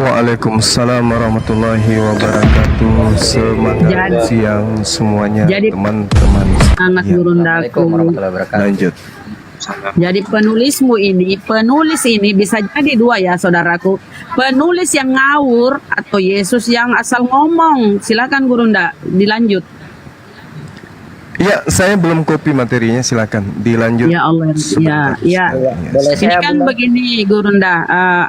Waalaikumsalam warahmatullahi wabarakatuh. Semangat siang semuanya, teman-teman. Anak gurundaku. Lanjut. Jadi penulis ini bisa jadi dua ya saudaraku. Penulis yang ngawur atau Yesus yang asal ngomong. Silakan Gurunda, dilanjut. Ya, saya belum copy materinya, silakan dilanjut. Ya Allah, ya. Ini kan begini Gurunda,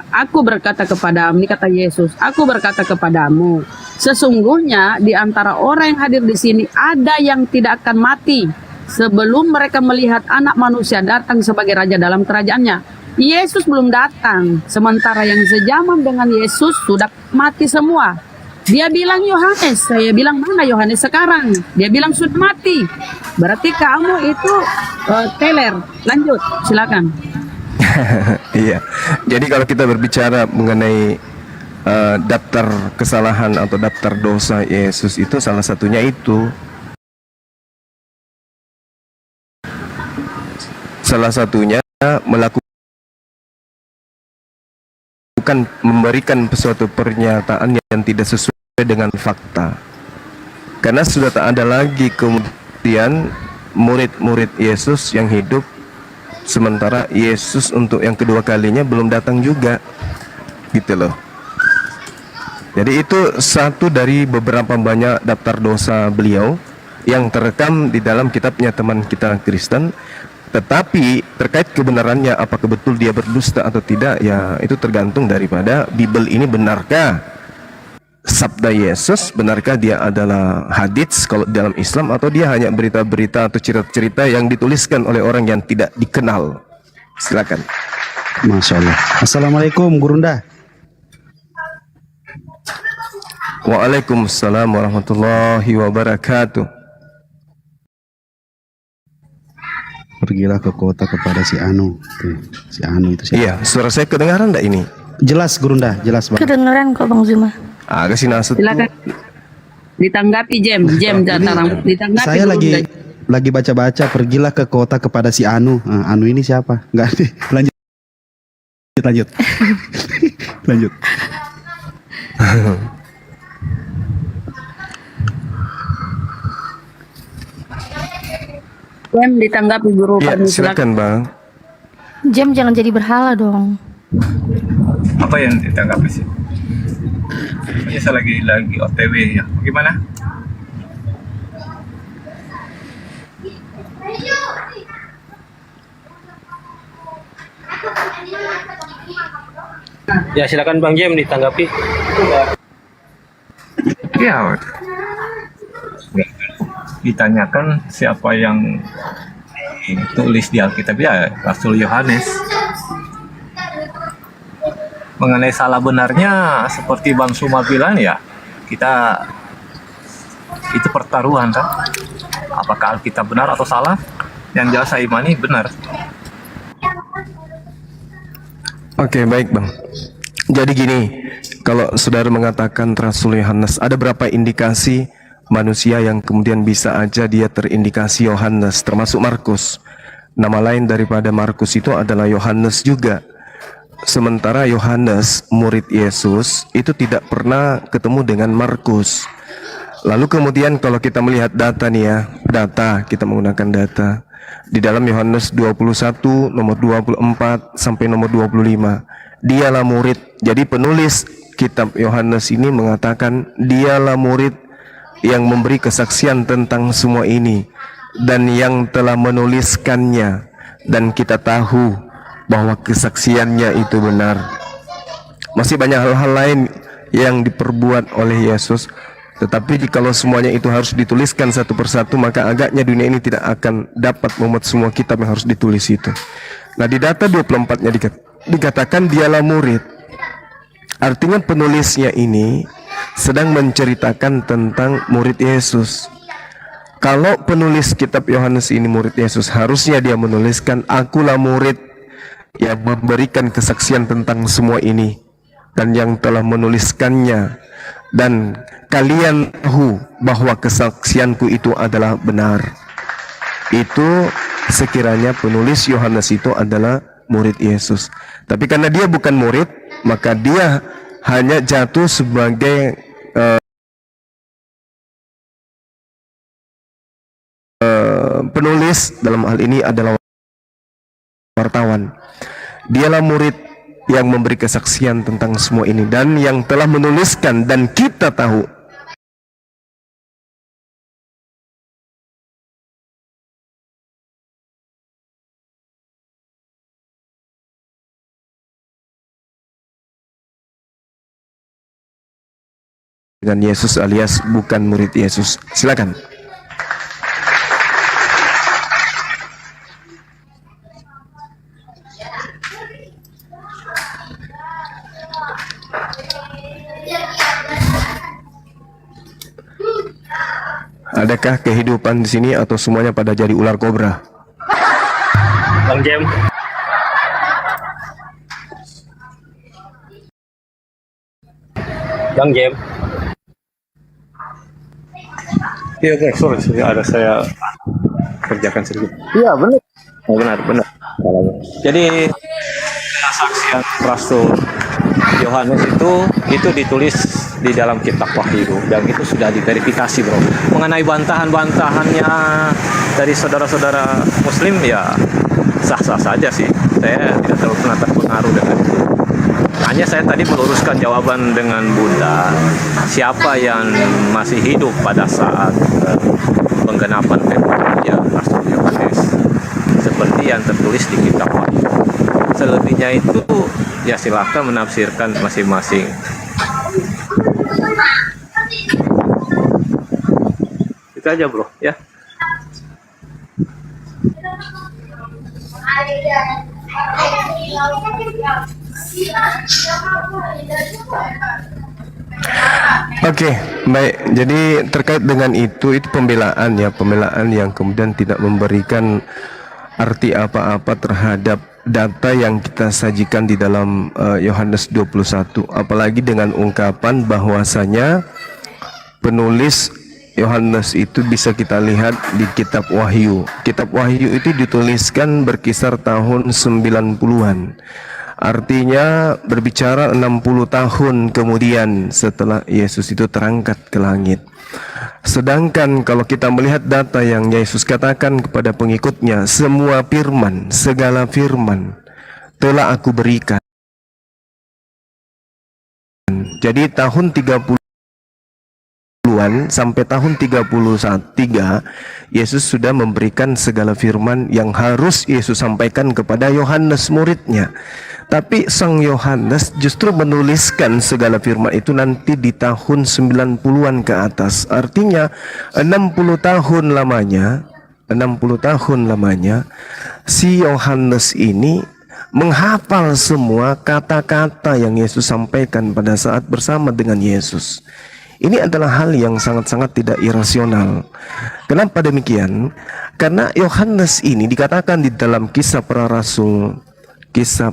aku berkata kepadamu, ini kata Yesus, aku berkata kepadamu, sesungguhnya di antara orang yang hadir di sini ada yang tidak akan mati sebelum mereka melihat Anak Manusia datang sebagai Raja dalam kerajaannya. Yesus belum datang, sementara yang sejaman dengan Yesus sudah mati semua. Dia bilang Yohanes, saya bilang mana Yohanes sekarang? Dia bilang sudah mati. Berarti kamu itu teler. Lanjut, silakan. Iya. Jadi kalau kita berbicara mengenai daftar kesalahan atau daftar dosa Yesus, itu salah satunya itu. Salah satunya memberikan suatu pernyataan yang tidak sesuai dengan fakta. Karena sudah tak ada lagi kemudian murid-murid Yesus yang hidup, sementara Yesus untuk yang kedua kalinya belum datang juga, gitu loh. Jadi itu satu dari beberapa banyak daftar dosa beliau yang terekam di dalam kitabnya teman kita Kristen. Tetapi terkait kebenarannya, apakah betul dia berdusta atau tidak, ya itu tergantung daripada Bible ini benarkah sabda Yesus, benarkah dia adalah hadits kalau dalam Islam, atau dia hanya berita-berita atau cerita-cerita yang dituliskan oleh orang yang tidak dikenal. Silakan. Masya Allah. Assalamualaikum Gurunda. Waalaikumsalam warahmatullahi wabarakatuh. Pergilah ke kota kepada si Anu. Si Anu itu siapa? Iya, suara saya kedengaran enggak ini? Jelas Gurunda, jelas banget. Kedengeran kok Bang Zuma. Kasih nasut. Silakan. Ditanggapi Jem ditanggapi. Saya lagi baca-baca, pergilah ke kota kepada si Anu. Anu ini siapa? Enggak. Lanjut. Lanjut. Jem ditanggapi guru. Ya, silakan Bang. Jem jangan jadi berhala dong. Apa yang ditanggapi sih? Ini saya lagi OTW ya. Bagaimana? Ya silakan Bang Jem ditanggapi. Ya, ditanyakan siapa yang ditulis di Alkitab, ya Rasul Yohanes. Mengenai salah benarnya seperti Bang Suma bilang, ya kita itu pertaruhan kan, apakah Alkitab benar atau salah. Yang jelas saya imani benar. Oke, baik Bang. Jadi gini, kalau saudara mengatakan Rasul Yohanes, ada berapa indikasi manusia yang kemudian bisa aja dia terindikasi Yohanes, termasuk Markus. Nama lain daripada Markus itu adalah Yohanes juga. Sementara Yohanes, murid Yesus, itu tidak pernah ketemu dengan Markus. Lalu kemudian kalau kita melihat data nih ya, kita menggunakan data. Di dalam Yohanes 21, nomor 24 sampai nomor 25. Dialah murid. Jadi penulis kitab Yohanes ini mengatakan dialah murid yang memberi kesaksian tentang semua ini dan yang telah menuliskannya, dan kita tahu bahwa kesaksiannya itu benar. Masih banyak hal-hal lain yang diperbuat oleh Yesus, tetapi kalau semuanya itu harus dituliskan satu persatu, maka agaknya dunia ini tidak akan dapat memuat semua kitab yang harus ditulis itu. Nah, di data 24-nya dikatakan dialah murid. Artinya penulisnya ini sedang menceritakan tentang murid Yesus. Kalau penulis kitab Yohanes ini murid Yesus, harusnya dia menuliskan akulah murid yang memberikan kesaksian tentang semua ini dan yang telah menuliskannya, dan kalian tahu bahwa kesaksianku itu adalah benar. Itu sekiranya penulis Yohanes itu adalah murid Yesus. Tapi karena dia bukan murid, maka dia hanya jatuh sebagai penulis, dalam hal ini adalah wartawan. Dialah murid yang memberi kesaksian tentang semua ini dan yang telah menuliskan, dan kita tahu dengan Yesus alias bukan murid Yesus. Silakan. Adakah kehidupan di sini atau semuanya pada jadi ular kobra? Bang Jem. Bang Jem. Iya, oke, sorry, ada saya kerjakan sedikit. Iya, benar. Oh, benar. Jadi kesaksian Rasul Yohanes itu ditulis di dalam kitab Wahyu, dan itu sudah diverifikasi, bro. Mengenai bantahan-bantahannya dari saudara-saudara Muslim, ya sah-sah saja sih. Saya tidak terlalu pernah terpengaruh dengan itu. Hanya saya tadi meluruskan jawaban dengan Bunda, siapa yang masih hidup pada saat penggenapan ya Rasul Yohanes, seperti yang tertulis di kitab Wahyu. Selebihnya itu ya silakan menafsirkan masing-masing. Itu aja, bro, ya. Oke, baik. Jadi terkait dengan itu pembelaan ya, pembelaan yang kemudian tidak memberikan arti apa-apa terhadap data yang kita sajikan di dalam Yohanes 21, apalagi dengan ungkapan bahwasanya penulis Yohanes itu bisa kita lihat di kitab Wahyu. Kitab Wahyu itu dituliskan berkisar tahun 90-an. Artinya berbicara 60 tahun kemudian setelah Yesus itu terangkat ke langit. Sedangkan kalau kita melihat data yang Yesus katakan kepada pengikutnya, semua firman, segala firman telah aku berikan. Jadi tahun 30-an sampai tahun 31 Yesus sudah memberikan segala firman yang harus Yesus sampaikan kepada Yohanes muridnya. Tapi Sang Yohanes justru menuliskan segala firman itu nanti di tahun 90-an ke atas. Artinya 60 tahun lamanya si Yohanes ini menghafal semua kata-kata yang Yesus sampaikan pada saat bersama dengan Yesus. Ini adalah hal yang sangat-sangat tidak irasional. Kenapa demikian? Karena Yohanes ini dikatakan di dalam Kisah Para Rasul 13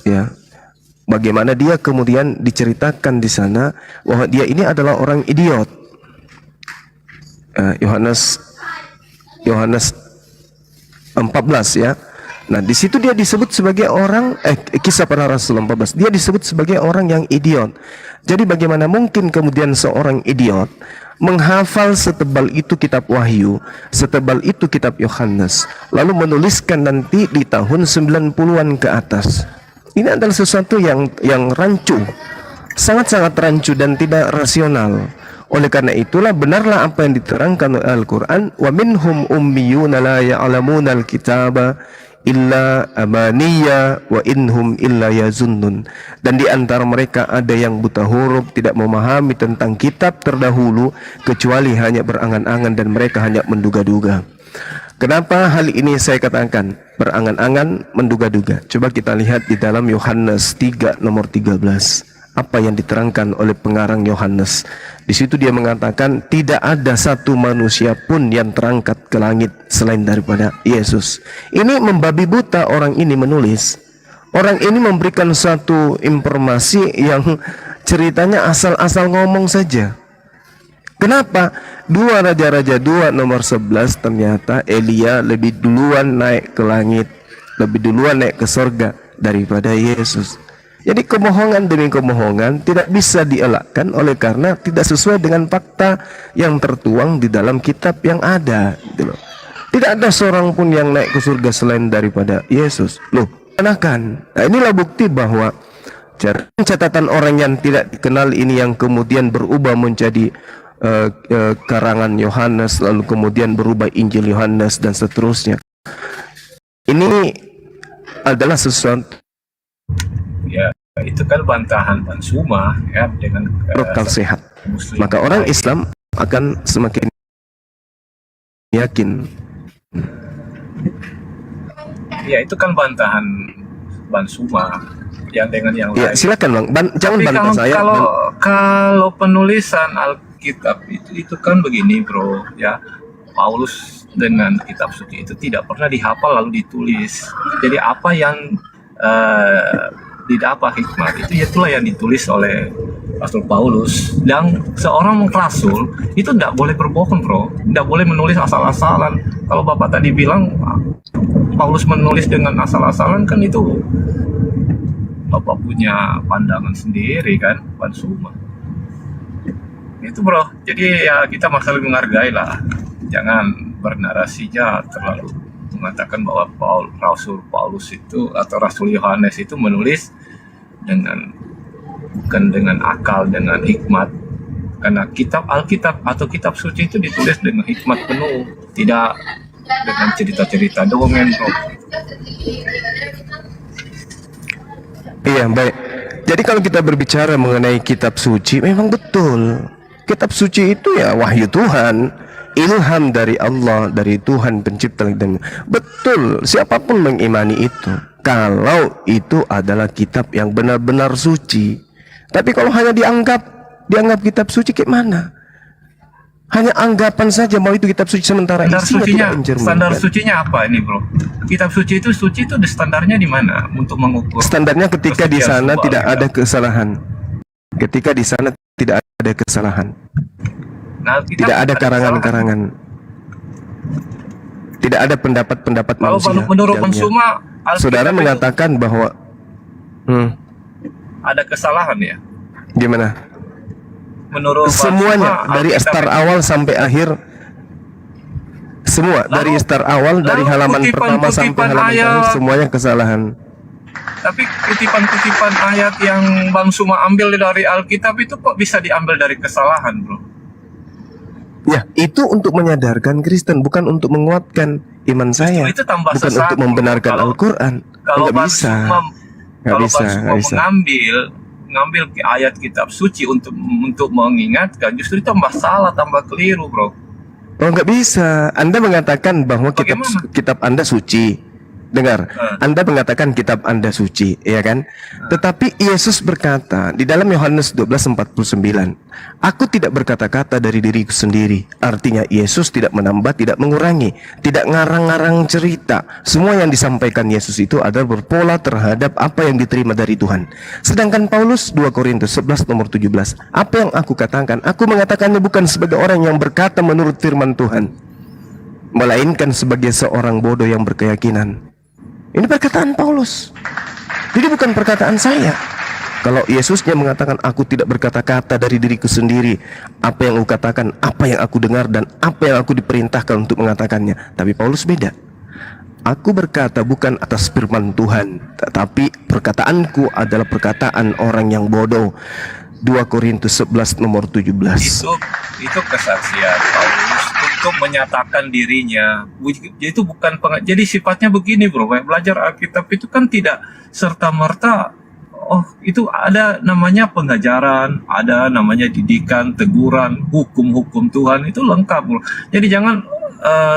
ya, bagaimana dia kemudian diceritakan di sana bahwa dia ini adalah orang idiot. Yohanes 14 ya. Nah, di situ dia disebut sebagai orang Kisah Para Rasul 14. Dia disebut sebagai orang yang idiot. Jadi bagaimana mungkin kemudian seorang idiot menghafal setebal itu kitab Wahyu, setebal itu kitab Yohanes, lalu menuliskan nanti di tahun 90-an ke atas. Ini adalah sesuatu yang rancu, sangat-sangat rancu dan tidak rasional. Oleh karena itulah benarlah apa yang diterangkan oleh Al-Quran, wa minhum ummiyuna la ya'lamuna al-kitaba illa amaniya wa inhum illa yazunnun. Dan di antara mereka ada yang buta huruf, tidak memahami tentang kitab terdahulu kecuali hanya berangan-angan dan mereka hanya menduga-duga. Kenapa hal ini saya katakan berangan-angan, menduga-duga? Coba kita lihat di dalam Yohanes 3 nomor 13. Apa yang diterangkan oleh pengarang Yohanes? Di situ dia mengatakan tidak ada satu manusia pun yang terangkat ke langit selain daripada Yesus. Ini membabi buta orang ini menulis. Orang ini memberikan satu informasi yang ceritanya asal-asal ngomong saja. Kenapa? 2 Raja-Raja 2 nomor 11 ternyata Elia lebih duluan naik ke langit, lebih duluan naik ke surga daripada Yesus. Jadi kebohongan demi kebohongan tidak bisa dielakkan oleh karena tidak sesuai dengan fakta yang tertuang di dalam kitab yang ada, gitu loh. Tidak ada seorang pun yang naik ke surga selain daripada Yesus. Loh, kenakan. Nah, inilah bukti bahwa catatan orang yang tidak dikenal ini yang kemudian berubah menjadi karangan Yohanes, lalu kemudian berubah Injil Yohanes dan seterusnya. Ini adalah sesuatu Ya, itu kan bantahan Bansuma ya dengan akal sehat. Muslim. Maka orang Islam akan semakin yakin. Ya, itu kan bantahan Bansuma yang dengan yang Ya, lain. silakan Bang. Jangan Tapi bantah saya. kalau penulisan Alkitab itu kan begini, Bro, ya. Paulus dengan kitab suci itu tidak pernah dihafal lalu ditulis. Jadi apa yang didapat hikmat itulah yang ditulis oleh Rasul Paulus. Dan seorang rasul itu tidak boleh berbohong, Bro. Tidak boleh menulis asal-asalan. Kalau Bapak tadi bilang Paulus menulis dengan asal-asalan, kan itu Bapak punya pandangan sendiri kan, Bansuma. Itu, Bro. Jadi ya kita masih menghargai lah. Jangan bernarasinya terlalu mengatakan bahwa Rasul Paulus itu atau Rasul Yohanes itu menulis bukan dengan akal, dengan hikmat. Karena Alkitab atau kitab suci itu ditulis dengan hikmat penuh, tidak dengan cerita-cerita dongeng, Bro. Iya, baik. Jadi kalau kita berbicara mengenai kitab suci, memang betul. Kitab suci itu ya wahyu Tuhan, ilham dari Allah, dari Tuhan pencipta dan betul, siapapun mengimani itu kalau itu adalah kitab yang benar-benar suci. Tapi kalau hanya dianggap kitab suci, kayak mana? Hanya anggapan saja mau itu kitab suci, sementara isinya tidak standar sucinya apa ini, Bro? Kitab suci itu standarnya di mana untuk mengukur? Standarnya ketika di sana tidak ada kesalahan. Ketika di sana tidak ada kesalahan. Nah, tidak ada karangan-karangan. Tidak ada pendapat-pendapat manusia. Kalau menurut Bansuma, saudara mengatakan bahwa ada kesalahan ya? Gimana? Menurut semuanya Bansuma, dari start awal sampai akhir, semua dari start awal, dari halaman pertama sampai halaman terakhir, semuanya kesalahan. Tapi kutipan-kutipan ayat yang Bansuma ambil dari Alkitab itu kok bisa diambil dari kesalahan, Bro? Ya, itu untuk menyadarkan Kristen, bukan untuk menguatkan iman saya, itu tambah bukan sesat, untuk membenarkan Al-Quran. Kalau Nggak bisa, nggak bisa. mengambil ayat kitab suci untuk mengingatkan, justru tambah salah, tambah keliru, Bro. Oh, nggak bisa. Anda mengatakan bahwa kitab Anda suci. Dengar, Anda mengatakan kitab Anda suci, ya kan? Tetapi Yesus berkata di dalam Yohanes 12:49, aku tidak berkata-kata dari diriku sendiri. Artinya Yesus tidak menambah, tidak mengurangi, tidak ngarang-ngarang cerita. Semua yang disampaikan Yesus itu adalah berpola terhadap apa yang diterima dari Tuhan. Sedangkan Paulus 2 Korintus 11 nomor 17, apa yang aku katakan, aku mengatakannya bukan sebagai orang yang berkata menurut firman Tuhan, melainkan sebagai seorang bodoh yang berkeyakinan. Ini perkataan Paulus. Jadi bukan perkataan saya. Kalau Yesusnya mengatakan aku tidak berkata-kata dari diriku sendiri, apa yang aku katakan, apa yang aku dengar, dan apa yang aku diperintahkan untuk mengatakannya. Tapi Paulus beda. Aku berkata bukan atas firman Tuhan, tetapi perkataanku adalah perkataan orang yang bodoh. 2 Korintus 11 nomor 17. Itu kesaksian Paulus untuk menyatakan dirinya. Itu bukan jadi sifatnya begini, Bro. Belajar Alkitab itu kan tidak serta-merta itu ada namanya pengajaran, ada namanya didikan, teguran, hukum-hukum Tuhan, itu lengkap, Bro. Jadi jangan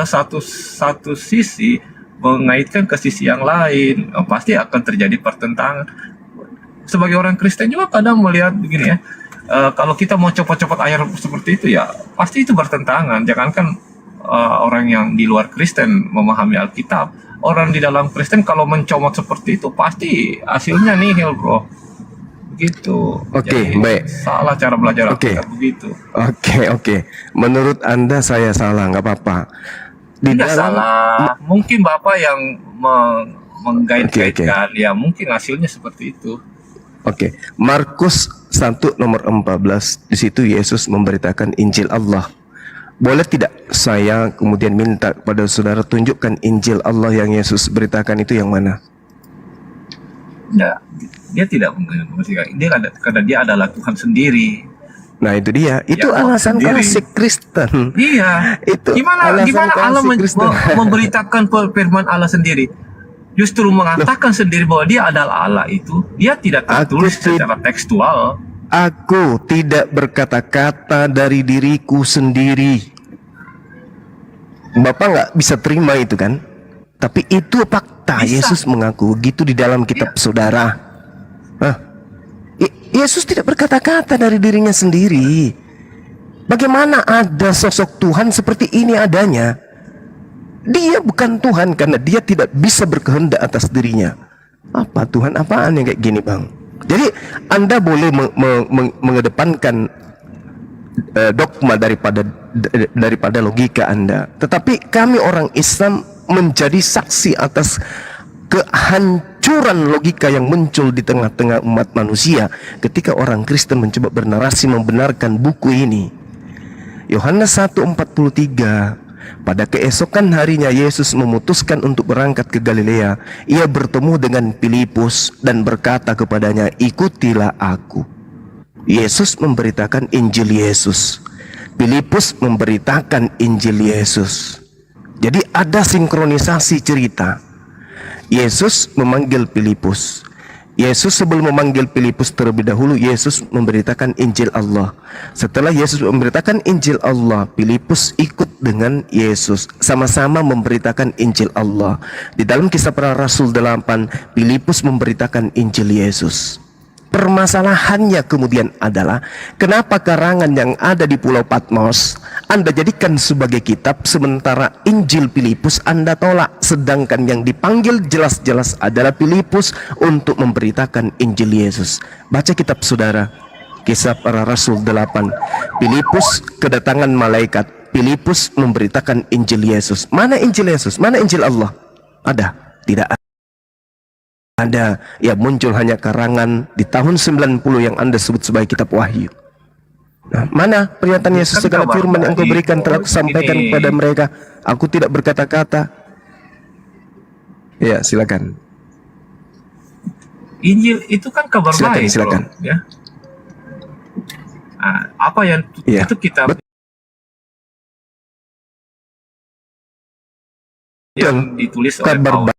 satu sisi mengaitkan ke sisi yang lain. Pasti akan terjadi pertentangan. Sebagai orang Kristen juga kadang melihat begini ya, kalau kita mau copot-copot ayat seperti itu ya pasti itu bertentangan. Jangankan orang yang di luar Kristen memahami Alkitab, orang di dalam Kristen kalau mencomot seperti itu pasti hasilnya nihil, Bro. Begitu. Oke, baik. Salah cara belajar Alkitab begitu. Oke. Menurut Anda saya salah, nggak apa-apa. Tidak salah. Mungkin Bapak yang menggait-gaitkan, ya mungkin hasilnya seperti itu. Oke, Markus 1 nomor 14. Di situ Yesus memberitakan Injil Allah. Boleh tidak saya kemudian minta kepada saudara tunjukkan Injil Allah yang Yesus beritakan itu yang mana? Ya, dia tidak mengerti. Karena dia adalah Tuhan sendiri. Nah itu dia, itu Ya, alasan sendiri. klasik Kristen. Iya. Itu Gimana alasan Allah klasik Kristen. memberitakan firman Allah sendiri? Justru mengatakan sendiri bahwa dia adalah Allah itu. Dia tidak tertulis secara tekstual. Aku tidak berkata-kata dari diriku sendiri. Bapak nggak bisa terima itu kan? Tapi itu fakta. Bisa. Yesus mengaku gitu di dalam kitab saudara. Hah? Yesus tidak berkata-kata dari dirinya sendiri. Bagaimana ada sosok Tuhan seperti ini adanya? Dia bukan Tuhan karena dia tidak bisa berkehendak atas dirinya. Apa Tuhan apaan yang kayak gini, Bang? Jadi Anda boleh mengedepankan dogma daripada logika Anda. Tetapi kami orang Islam menjadi saksi atas kehancuran logika yang muncul di tengah-tengah umat manusia ketika orang Kristen mencoba bernarasi membenarkan buku ini. Yohanes 1:43. Pada keesokan harinya Yesus memutuskan untuk berangkat ke Galilea. Ia bertemu dengan Filipus dan berkata kepadanya, "Ikutilah aku." Yesus memberitakan Injil Yesus. Filipus memberitakan Injil Yesus. Jadi ada sinkronisasi cerita. Yesus memanggil Filipus. Yesus sebelum memanggil Filipus terlebih dahulu, Yesus memberitakan Injil Allah. Setelah Yesus memberitakan Injil Allah, Filipus ikut dengan Yesus. Sama-sama memberitakan Injil Allah. Di dalam Kisah Para Rasul 8, Filipus memberitakan Injil Yesus. Permasalahannya kemudian adalah kenapa karangan yang ada di Pulau Patmos Anda jadikan sebagai kitab, sementara Injil Filipus Anda tolak, sedangkan yang dipanggil jelas-jelas adalah Filipus untuk memberitakan Injil Yesus. Baca kitab saudara, Kisah Para Rasul 8. Filipus kedatangan malaikat, Filipus memberitakan Injil Yesus. Mana Injil Yesus? Mana Injil Allah? Ada? Tidak ada. Ya, muncul hanya karangan di tahun 90 yang Anda sebut sebagai kitab Wahyu. Nah, mana pernyataan Yesus, segala firman yang Engkau berikan telah kusampaikan kepada mereka, aku tidak berkata-kata. Ya, silakan. Injil itu kan kabar baik. Silakan. Bro, ya. Nah, apa yang Ya, itu kita yang ditulis oleh kabar Paulus.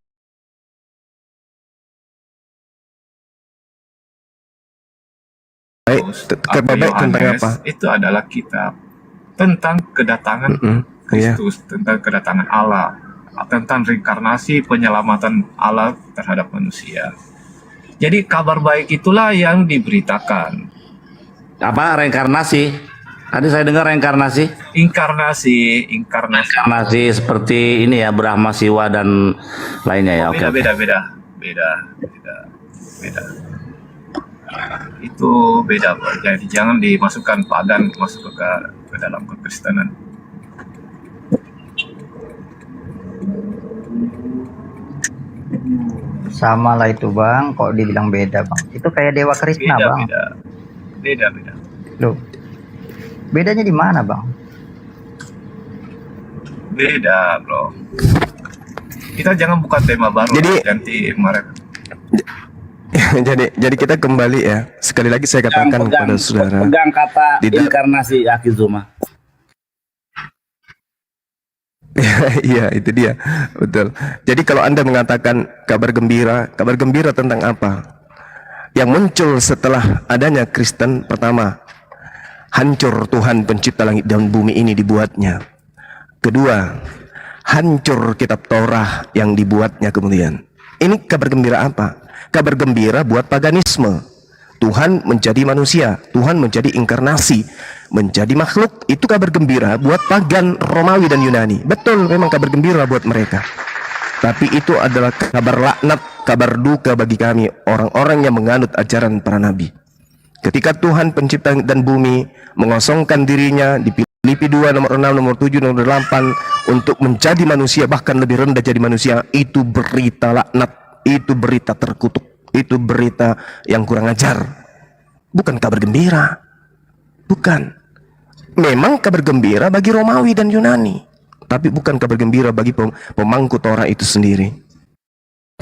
baik, kabar baik tentang Yohanes apa? itu adalah kitab tentang kedatangan Iya. Kristus, tentang kedatangan Allah, tentang reinkarnasi penyelamatan Allah terhadap manusia. Jadi kabar baik itulah yang diberitakan. Apa reinkarnasi? Tadi saya dengar reinkarnasi. Inkarnasi. Reinkarnasi seperti ini ya, Brahma, Siwa dan lainnya ya. Oke. Beda. Itu beda, Pak. Jadi jangan dimasukkan pagan masuk ke dalam kekristenan. Sama lah itu Bang, kok dibilang beda Bang? Itu kayak Dewa Krishna Bang. Beda. Loh, bedanya di mana Bang? Beda, bro. Kita jangan buka tema baru. Ganti kemarin. jadi kita kembali ya. Sekali lagi saya katakan kepada saudara. Pegang kata inkarnasi Akizuma. Iya, itu dia. Betul. Jadi kalau Anda mengatakan kabar gembira tentang apa? Yang muncul setelah adanya Kristen, pertama, hancur Tuhan pencipta langit dan bumi ini dibuatnya. Kedua, hancur kitab Torah yang dibuatnya kemudian. Ini kabar gembira apa? Kabar gembira buat paganisme. Tuhan menjadi manusia, Tuhan menjadi inkarnasi, menjadi makhluk. Itu kabar gembira buat pagan Romawi dan Yunani. Betul, memang kabar gembira buat mereka. Tapi itu adalah kabar laknat, kabar duka bagi kami, orang-orang yang menganut ajaran para nabi. Ketika Tuhan pencipta dan bumi mengosongkan dirinya di Filipi 2 nomor 6, nomor 7, nomor 8 untuk menjadi manusia, bahkan lebih rendah jadi manusia, itu berita laknat, itu berita terkutuk. Itu berita yang kurang ajar. Bukan kabar gembira. Bukan. Memang kabar gembira bagi Romawi dan Yunani, tapi bukan kabar gembira bagi pemangku Torah itu sendiri.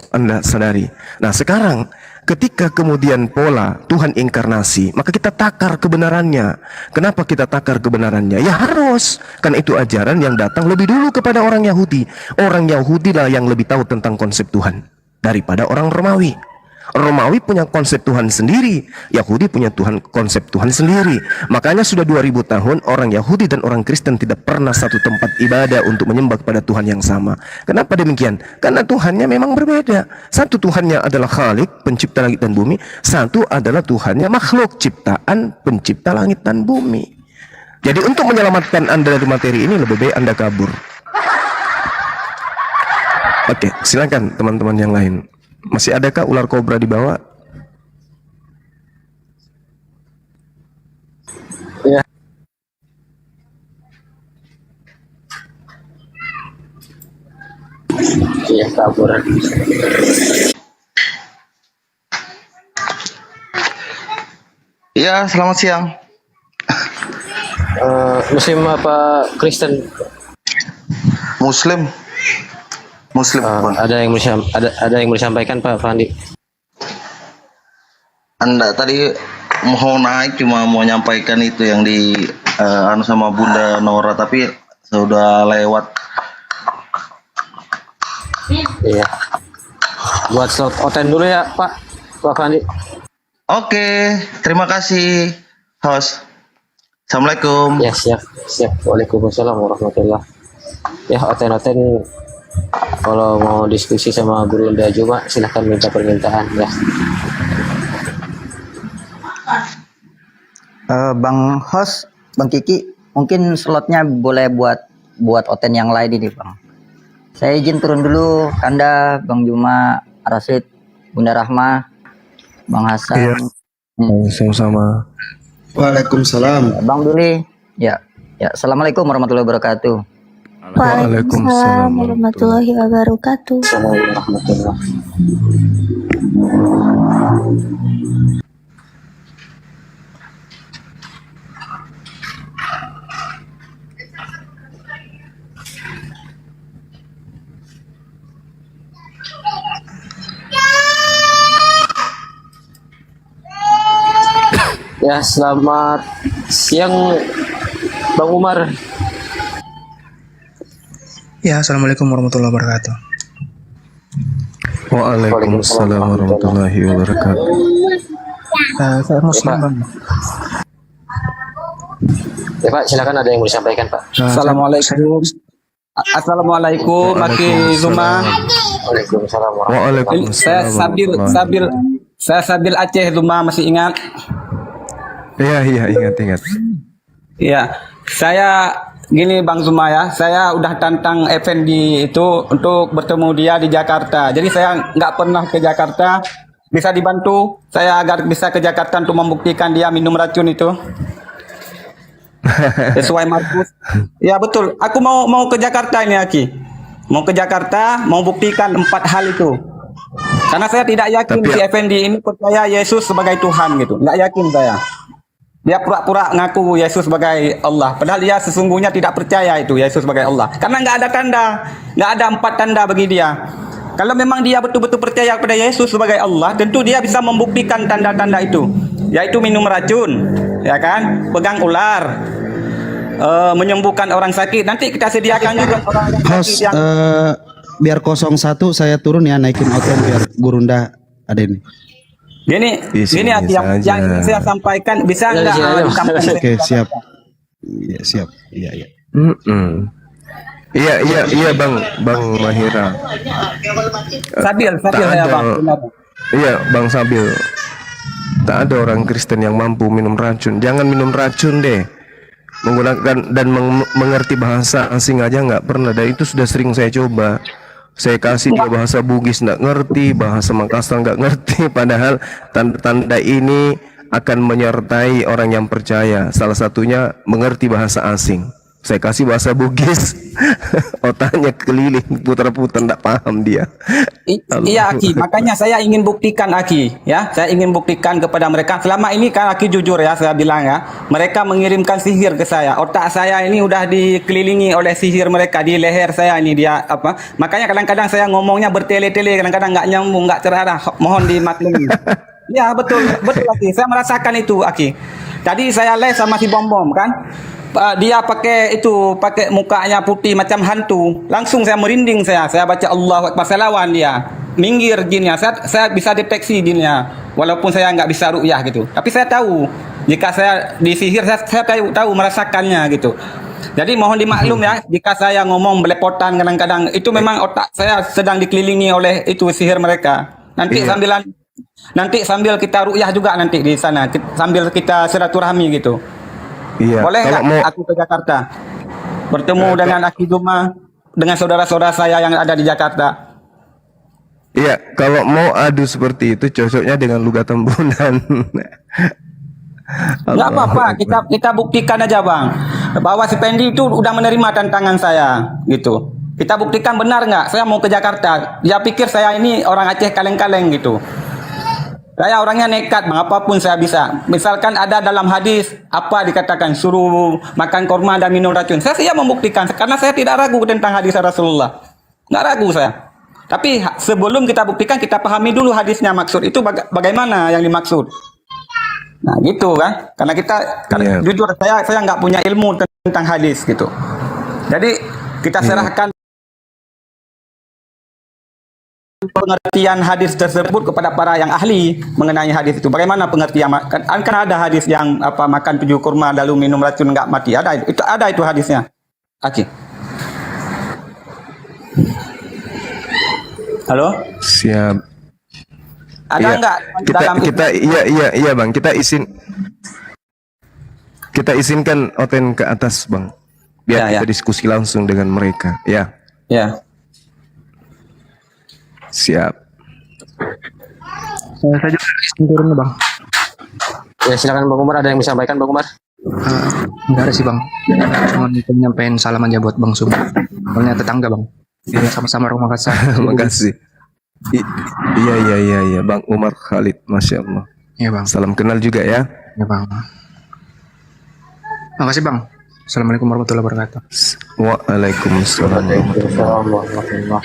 Anda sadari. Nah sekarang ketika kemudian pola Tuhan inkarnasi, maka kita takar kebenarannya. Kenapa kita takar kebenarannya? Ya harus, kan itu ajaran yang datang lebih dulu kepada orang Yahudi. Orang Yahudi lah yang lebih tahu tentang konsep Tuhan daripada orang Romawi. Romawi punya konsep Tuhan sendiri, Yahudi punya konsep Tuhan sendiri. Makanya sudah 2000 tahun orang Yahudi dan orang Kristen tidak pernah satu tempat ibadah untuk menyembah kepada Tuhan yang sama. Kenapa demikian? Karena Tuhannya memang berbeda. Satu Tuhannya adalah Khalik, pencipta langit dan bumi. Satu adalah Tuhannya makhluk, ciptaan, pencipta langit dan bumi. Jadi untuk menyelamatkan Anda dari materi ini lebih baik Anda kabur. Oke, silakan teman-teman yang lain. Masih adakah ular kobra di bawah? Ya. Iya, kabur. Ya, selamat siang. Muslim apa Kristen? Muslim. Muslim. Bang. Ada yang mau disampaikan Pak Fandi? Anda tadi mau naik cuma mau nyampaikan itu yang di anu sama Bunda Nora, tapi sudah lewat. Iya. Buat slot oten dulu ya Pak Fandi. Oke, terima kasih host. Assalamualaikum. Ya siap. Waalaikumsalam warahmatullah. Ya oten kalau mau diskusi sama Guru Unda Juma silahkan minta permintaan ya. Bang host, Bang Kiki, mungkin slotnya boleh buat oten yang lain ini Bang. Saya izin turun dulu, Kanda, Bang Juma, Rasid, Bunda Rahma, Bang Hasan. Iya. Sama-sama. Waalaikumsalam. Bang Duli, ya. Assalamualaikum warahmatullahi wabarakatuh. Waalaikumsalam warahmatullahi wabarakatuh. Assalamualaikum warahmatullahi. Ya, selamat siang Bang Umar. Ya, assalamualaikum warahmatullahi wabarakatuh. Waalaikumsalam warahmatullahi wabarakatuh. Saya Muslim Bang. Ya Pak, silakan ada yang mau disampaikan Pak. Assalamualaikum. Assalamualaikum, Maki Zuma. Waalaikumsalam Waalaikumsalam. Saya Sabil Aceh Zuma, masih ingat? Iya, ingat. Iya, saya gini Bang Zuma ya, saya udah tantang Effendi itu untuk bertemu dia di Jakarta. Jadi saya nggak pernah ke Jakarta. Bisa dibantu saya agar bisa ke Jakarta untuk membuktikan dia minum racun itu. Sesuai Markus. Ya betul. Aku mau ke Jakarta ini Aki. Mau ke Jakarta, mau buktikan 4 hal itu. Karena saya tidak yakin si Effendi ini percaya Yesus sebagai Tuhan gitu. Nggak yakin saya. Dia pura-pura ngaku Yesus sebagai Allah. Padahal dia sesungguhnya tidak percaya itu Yesus sebagai Allah. Karena nggak ada tanda. Nggak ada 4 tanda bagi dia. Kalau memang dia betul-betul percaya kepada Yesus sebagai Allah, tentu dia bisa membuktikan tanda-tanda itu. Yaitu minum racun, ya kan? Pegang ular, menyembuhkan orang sakit. Nanti kita sediakan juga orang Host, sakit yang... biar 01 saya turun ya, naikin oten biar Gurunda ada ini. Gini yang saya sampaikan bisa nggak? Oke, siap. Iya, siap. Iya. Iya Bang Mahira. Sabil saya Bang. Iya Bang Sabil. Tak ada orang Kristen yang mampu minum racun. Jangan minum racun deh. Menggunakan dan mengerti bahasa asing aja nggak pernah. Dan itu sudah sering saya coba. Saya kasih dia bahasa Bugis nggak ngerti, bahasa Makassar nggak ngerti. Padahal tanda-tanda ini akan menyertai orang yang percaya. Salah satunya mengerti bahasa asing. Saya kasih bahasa Bugis, otaknya keliling, putar-putar, tidak paham dia. Iya Aki, makanya saya ingin buktikan Aki, ya, saya ingin buktikan kepada mereka. Selama ini kan Aki jujur ya, saya bilang ya, mereka mengirimkan sihir ke saya. Otak saya ini udah dikelilingi oleh sihir mereka di leher saya ini dia apa. Makanya kadang-kadang saya ngomongnya bertele-tele, kadang-kadang nggak nyambung, nggak terarah. Mohon dimaklumi. Ya betul Aki, saya merasakan itu Aki. Tadi saya les sama si Bom kan. Dia pakai mukanya putih macam hantu, langsung saya merinding, saya baca Allahu Akbar, saya lawan dia, minggir jinnya, saya bisa deteksi jinnya walaupun saya nggak bisa ruqyah gitu, tapi saya tahu jika saya disihir, saya tahu merasakannya gitu. Jadi mohon dimaklum ya jika saya ngomong belepotan kadang-kadang, itu memang otak saya sedang dikelilingi oleh itu sihir mereka. Nanti sambil kita ruqyah juga nanti di sana, sambil kita silaturahmi gitu. Iya. Boleh Kalau nggak aku ke Jakarta bertemu dengan Aki Juma, dengan saudara-saudara saya yang ada di Jakarta? Iya, kalau mau adu seperti itu cocoknya dengan Luga Tembunan. Nggak apa-apa, kita buktikan aja bang, bahwa si Pendi itu udah menerima tantangan saya gitu. Kita buktikan benar nggak? Saya mau ke Jakarta. Dia pikir saya ini orang Aceh kaleng-kaleng gitu. Saya orangnya nekat bang, apapun saya bisa. Misalkan ada dalam hadis apa dikatakan suruh makan korma dan minum racun, saya siap membuktikan karena saya tidak ragu tentang hadis Rasulullah, nggak ragu saya. Tapi sebelum kita buktikan, kita pahami dulu hadisnya, maksud itu bagaimana yang dimaksud. Nah gitu kan, karena kita jujur saya nggak punya ilmu tentang hadis gitu. Jadi kita serahkan pengertian hadis tersebut kepada para yang ahli mengenai hadis itu. Bagaimana pengertian? Kan ada hadis yang apa makan 7 kurma lalu minum racun nggak mati. Ada itu hadisnya. Oke. Halo? Siap. Ada enggak iya Bang, kita izinkan Oten ke atas Bang. Biar kita diskusi langsung dengan mereka. Ya. Ya. Siap. Saya juga turun Bang. Ya silakan Bang Umar, ada yang bisa sampaikan Bang Umar? Enggak ada sih Bang. Cuma nyampein salam aja buat Bang Sum. Bangnya tetangga Bang. Iya sama-sama rumah kasar. Makasih. Iya Bang Umar Khalid, Masya Allah. Iya Bang. Salam kenal juga ya. Iya Bang. Makasih Bang. Assalamualaikum warahmatullahi wabarakatuh. Waalaikumsalam warahmatullahi wabarakatuh.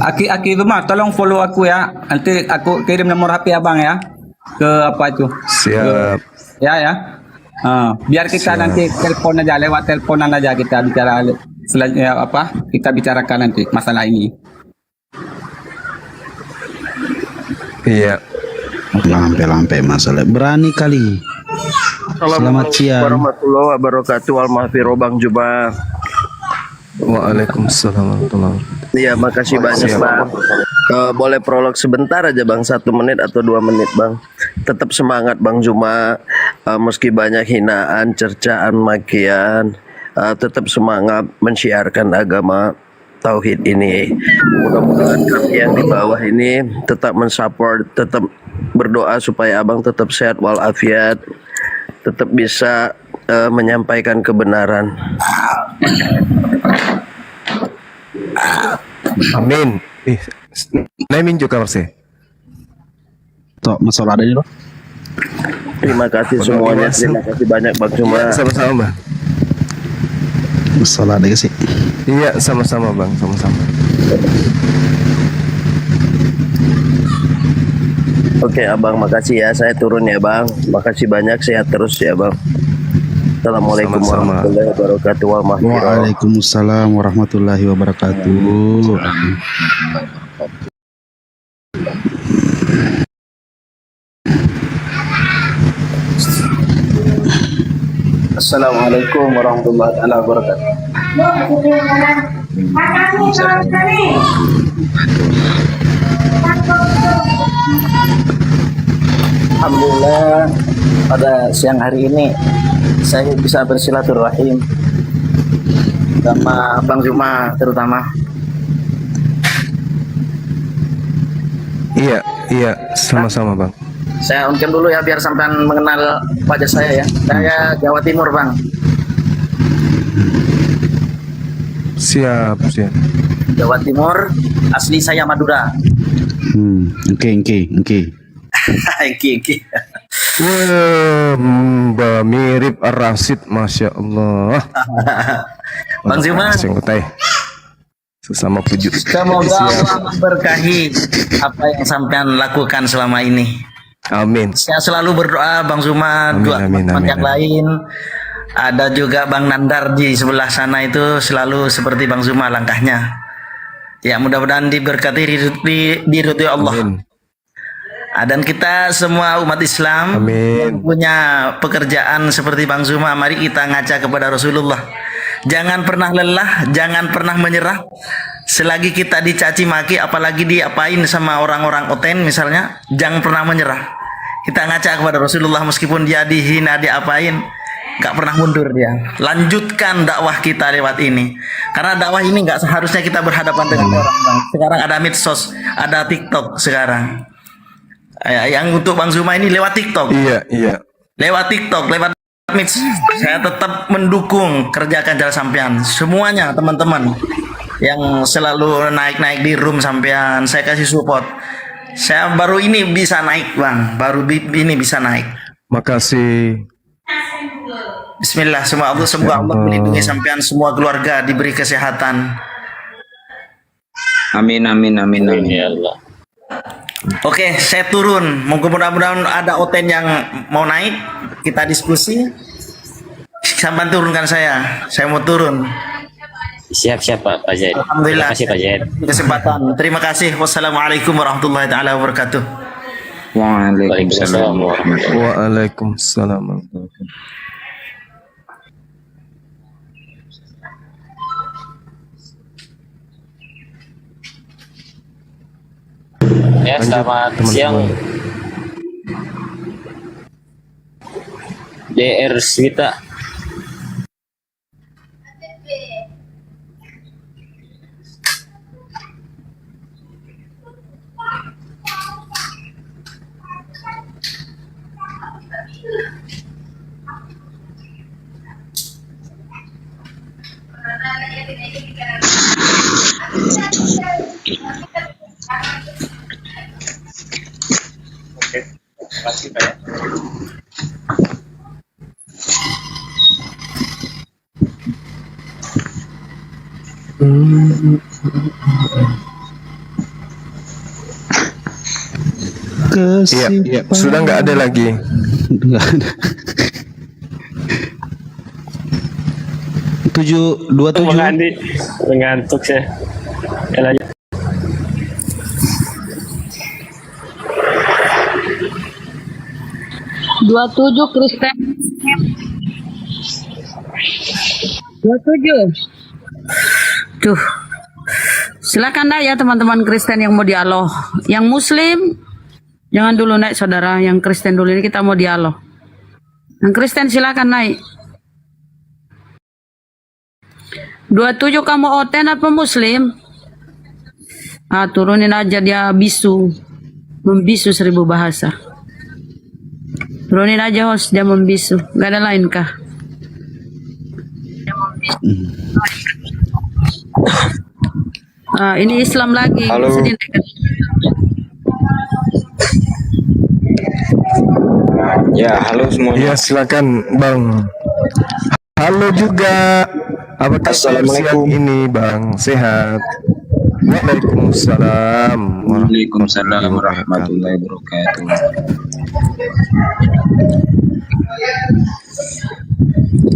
Aki itu mah tolong follow aku ya. Nanti aku kirim nomor HP abang ya ke apa itu. Siap. Ya. Biar kita nanti telepon aja, lewat teleponan aja kita bicara selanjutnya apa kita bicarakan nanti masalah ini. Iya. Lampe masalah berani kali. Selamat siang. Warahmatullahi wabarakatuh. Al-Mahfiro Bang Juba. Waalaikumsalam warahmatullahi wabarakatuh. Iya, makasih banyak Bang. Boleh prolog sebentar aja Bang, 1 menit atau 2 menit Bang. Tetap semangat Bang Juma, meski banyak hinaan, cercaan, makian, tetap semangat menciarkan agama tauhid ini. Mudah-mudahan kami yang di bawah ini tetap mensupport, tetap berdoa supaya Abang tetap sehat walafiat, tetap bisa menyampaikan kebenaran. Amin. Naimin juga Marse. Tok masalah ada ini loh. Terima kasih semuanya. Terima kasih banyak Bang Juma. Sama-sama Bang. Masalah ada sih. Iya, sama-sama Bang, sama-sama. Oke Abang, makasih ya. Saya turun ya Bang. Makasih banyak, sehat terus ya Bang. Assalamualaikum warahmatullahi wabarakatuh. Waalaikumsalam warahmatullahi wabarakatuh. Assalamualaikum warahmatullahi wabarakatuh. Alhamdulillah pada siang hari ini saya bisa bersilaturahim sama Bang Juma terutama. Iya, sama-sama Bang. Saya ungkap dulu ya biar sampean mengenal wajah saya ya. Saya Jawa Timur Bang. Siap. Jawa Timur, asli saya Madura. Oke. Oke. Wah, mirip Rasid, masya Allah. Bang Zuma, sesama pujuk. semoga Allah memberkahi apa yang sampean lakukan selama ini. Amin. Saya selalu berdoa Bang Zuma, doa teman yang lain. Ada juga Bang Nandar di sebelah sana itu selalu seperti Bang Zuma langkahnya. Ya mudah-mudahan diberkati diridhoi Allah. Amin. Dan kita semua umat Islam yang punya pekerjaan seperti Bang Zuma, mari kita ngaca kepada Rasulullah. Jangan pernah lelah, jangan pernah menyerah. Selagi kita dicaci maki, apalagi diapain sama orang-orang oten misalnya, jangan pernah menyerah. Kita ngaca kepada Rasulullah meskipun dia dihina, diapain, gak pernah mundur dia. Lanjutkan dakwah kita lewat ini. Karena dakwah ini gak seharusnya kita berhadapan dengan orang. Bang. Sekarang ada medsos, ada TikTok sekarang. Yang untuk Bang Zuma ini lewat TikTok. Iya. Lewat TikTok, lewat medsos. Saya tetap mendukung kerja Kanjal sampean. Semuanya teman-teman yang selalu naik-naik di room sampean, saya kasih support. Saya baru ini bisa naik, Bang. Baru ini bisa naik. Makasih. Bismillah, semoga Allah melindungi sampean, semua keluarga diberi kesehatan. Amin. Ya Allah. Oke, saya turun. Mudah-mudahan ada oten yang mau naik, kita diskusi. Sampai turunkan saya mau turun. Siap Pak Zaid. Alhamdulillah. Terima kasih Pak Zaid. Kesempatan. Terima kasih. Wassalamualaikum warahmatullahi taala wabarakatuh. Waalaikumsalam warahmatullahi Waalaikumsalam. Ya, selamat siang. DR Swita. Terima kasih Pak. Iya, sudah nggak ada lagi. Nggak ada. 727 mengantuk saya. Ya, lanjut. Kristen 27. Tuh. Silakan dah ya teman-teman Kristen yang mau dialog. Yang Muslim jangan dulu naik saudara. Yang Kristen dulu, ini kita mau dialog. Yang Kristen silakan naik. 27 kamu oten apa Muslim? Turunin aja, dia bisu. Membisu 1000 bahasa. Turunin aja host, dia membisu. Gak ada lain kah? Ini Islam lagi. Halo. Ya, halo semuanya. Ya, silakan Bang. Halo juga. Apa kabar siang ini Bang? Sehat? Waalaikumsalam. Waalaikumsalam warahmatullahi wabarakatuh.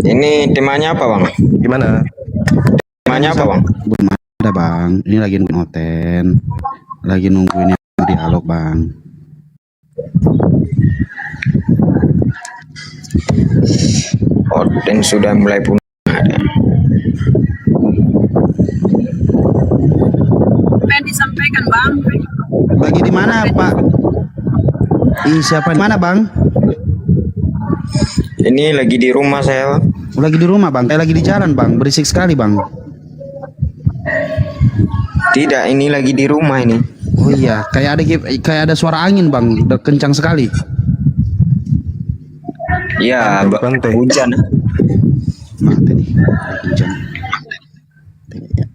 Ini temanya apa Bang? Gimana? Temanya apa Bang? belum ada Bang. Ini lagi nungguin Oten. Lagi nungguin yang dialog Bang. Oten sudah mulai punah. Apa yang disampaikan Bang? Lagi di mana Pak? Siapa di mana Bang? Ini lagi di rumah saya Bang. Lagi di rumah Bang. Kayak lagi di jalan Bang. Berisik sekali Bang. Tidak, ini lagi di rumah ini. Oh iya, kayak ada suara angin Bang. Udah kencang sekali. Ya, hujan. Mati nih. Hujan. Tengok ya.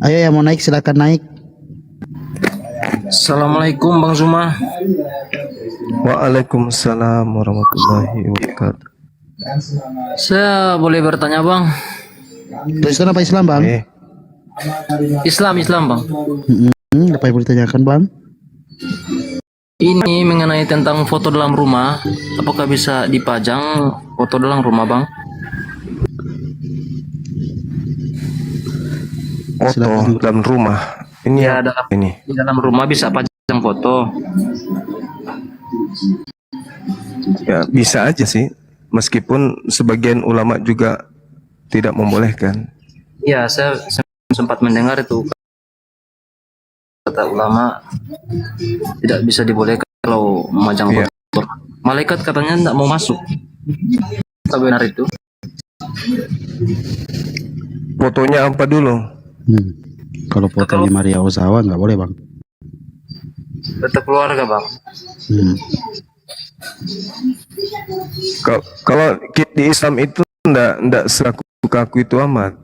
Ayo yang mau naik silakan naik. Assalamualaikum Bang Zuma. Waalaikumsalam warahmatullahi wabarakatuh. Saya boleh bertanya Bang? Kristen apa Islam bang? Islam Bang. Apa yang boleh ditanyakan bang? Ini mengenai tentang foto dalam rumah. Apakah bisa dipajang foto dalam rumah Bang? Foto dalam rumah. Ini Ya, ini. di dalam rumah bisa pajang foto. Ya, bisa aja sih. Meskipun sebagian ulama juga tidak membolehkan. Ya, saya sempat mendengar itu kata ulama tidak bisa dibolehkan kalau memajang Iya. foto. Malaikat katanya tidak mau masuk. Tak benar itu? Fotonya apa dulu? Kalau fotonya Maria Ozawa nggak boleh bang. Tetap keluarga Bang. Kalau di Islam itu ndak sekaku-kaku itu amat.